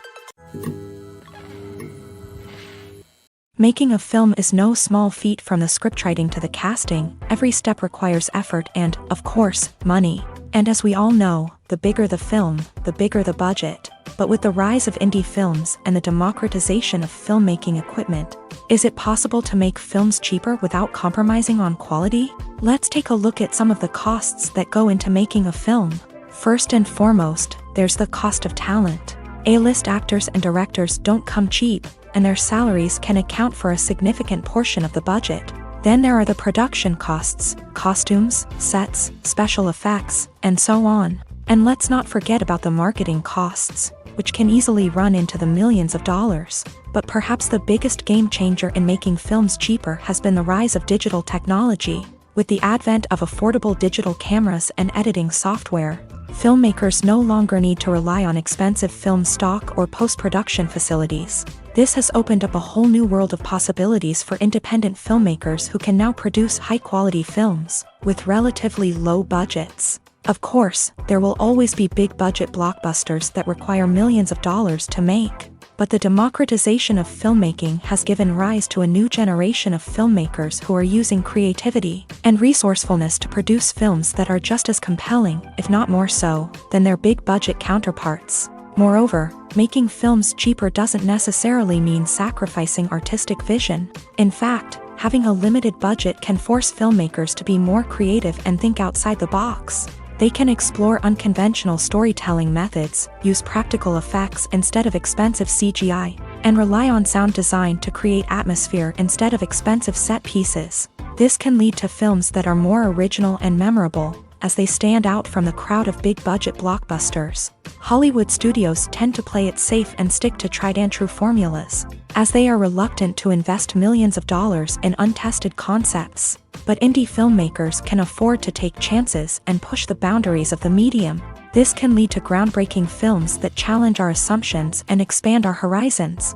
Making a film is no small feat. From the scriptwriting to the casting, every step requires effort and, of course, money. And as we all know, the bigger the film, the bigger the budget. But with the rise of indie films and the democratization of filmmaking equipment, is it possible to make films cheaper without compromising on quality? Let's take a look at some of the costs that go into making a film. First and foremost, there's the cost of talent. A-list actors and directors don't come cheap, and their salaries can account for a significant portion of the budget. Then there are the production costs, costumes, sets, special effects, and so on. And let's not forget about the marketing costs, which can easily run into the millions of dollars. But perhaps the biggest game changer in making films cheaper has been the rise of digital technology. With the advent of affordable digital cameras and editing software, filmmakers no longer need to rely on expensive film stock or post-production facilities. This has opened up a whole new world of possibilities for independent filmmakers who can now produce high-quality films with relatively low budgets. Of course, there will always be big-budget blockbusters that require millions of dollars to make. But the democratization of filmmaking has given rise to a new generation of filmmakers who are using creativity and resourcefulness to produce films that are just as compelling, if not more so, than their big-budget counterparts. Moreover, making films cheaper doesn't necessarily mean sacrificing artistic vision. In fact, having a limited budget can force filmmakers to be more creative and think outside the box. They can explore unconventional storytelling methods, use practical effects instead of expensive CGI, and rely on sound design to create atmosphere instead of expensive set pieces. This can lead to films that are more original and memorable, as they stand out from the crowd of big-budget blockbusters. Hollywood studios tend to play it safe and stick to tried-and-true formulas, as they are reluctant to invest millions of dollars in untested concepts. But indie filmmakers can afford to take chances and push the boundaries of the medium. This can lead to groundbreaking films that challenge our assumptions and expand our horizons.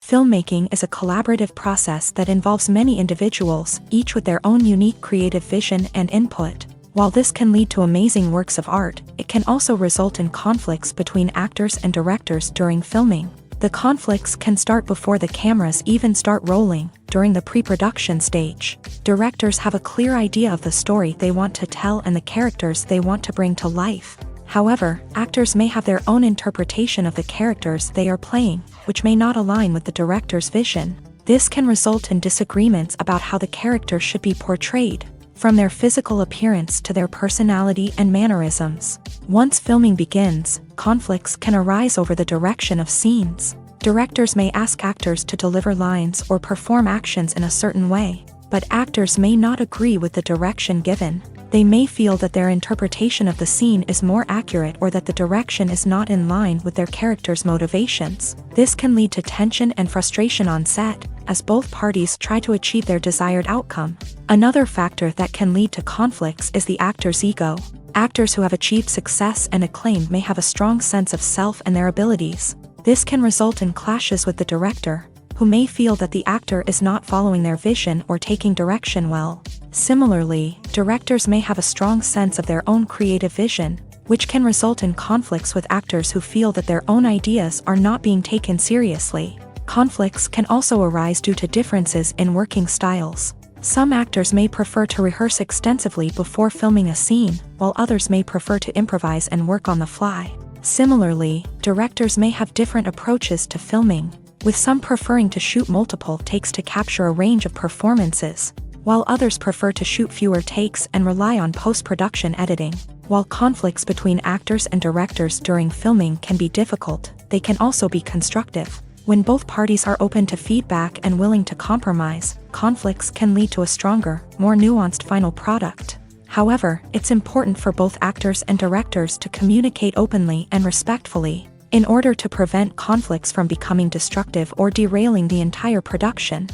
Filmmaking is a collaborative process that involves many individuals, each with their own unique creative vision and input. While this can lead to amazing works of art, it can also result in conflicts between actors and directors during filming. The conflicts can start before the cameras even start rolling, during the pre-production stage. Directors have a clear idea of the story they want to tell and the characters they want to bring to life. However, actors may have their own interpretation of the characters they are playing, which may not align with the director's vision. This can result in disagreements about how the character should be portrayed, from their physical appearance to their personality and mannerisms. Once filming begins, conflicts can arise over the direction of scenes. Directors may ask actors to deliver lines or perform actions in a certain way, but actors may not agree with the direction given. They may feel that their interpretation of the scene is more accurate or that the direction is not in line with their character's motivations. This can lead to tension and frustration on set, as both parties try to achieve their desired outcome. Another factor that can lead to conflicts is the actor's ego. Actors who have achieved success and acclaim may have a strong sense of self and their abilities. This can result in clashes with the director, who may feel that the actor is not following their vision or taking direction well. Similarly, directors may have a strong sense of their own creative vision, which can result in conflicts with actors who feel that their own ideas are not being taken seriously. Conflicts can also arise due to differences in working styles. Some actors may prefer to rehearse extensively before filming a scene, while others may prefer to improvise and work on the fly. Similarly, directors may have different approaches to filming, with some preferring to shoot multiple takes to capture a range of performances, while others prefer to shoot fewer takes and rely on post-production editing. While conflicts between actors and directors during filming can be difficult, they can also be constructive. When both parties are open to feedback and willing to compromise, conflicts can lead to a stronger, more nuanced final product. However, it's important for both actors and directors to communicate openly and respectfully, in order to prevent conflicts from becoming destructive or derailing the entire production.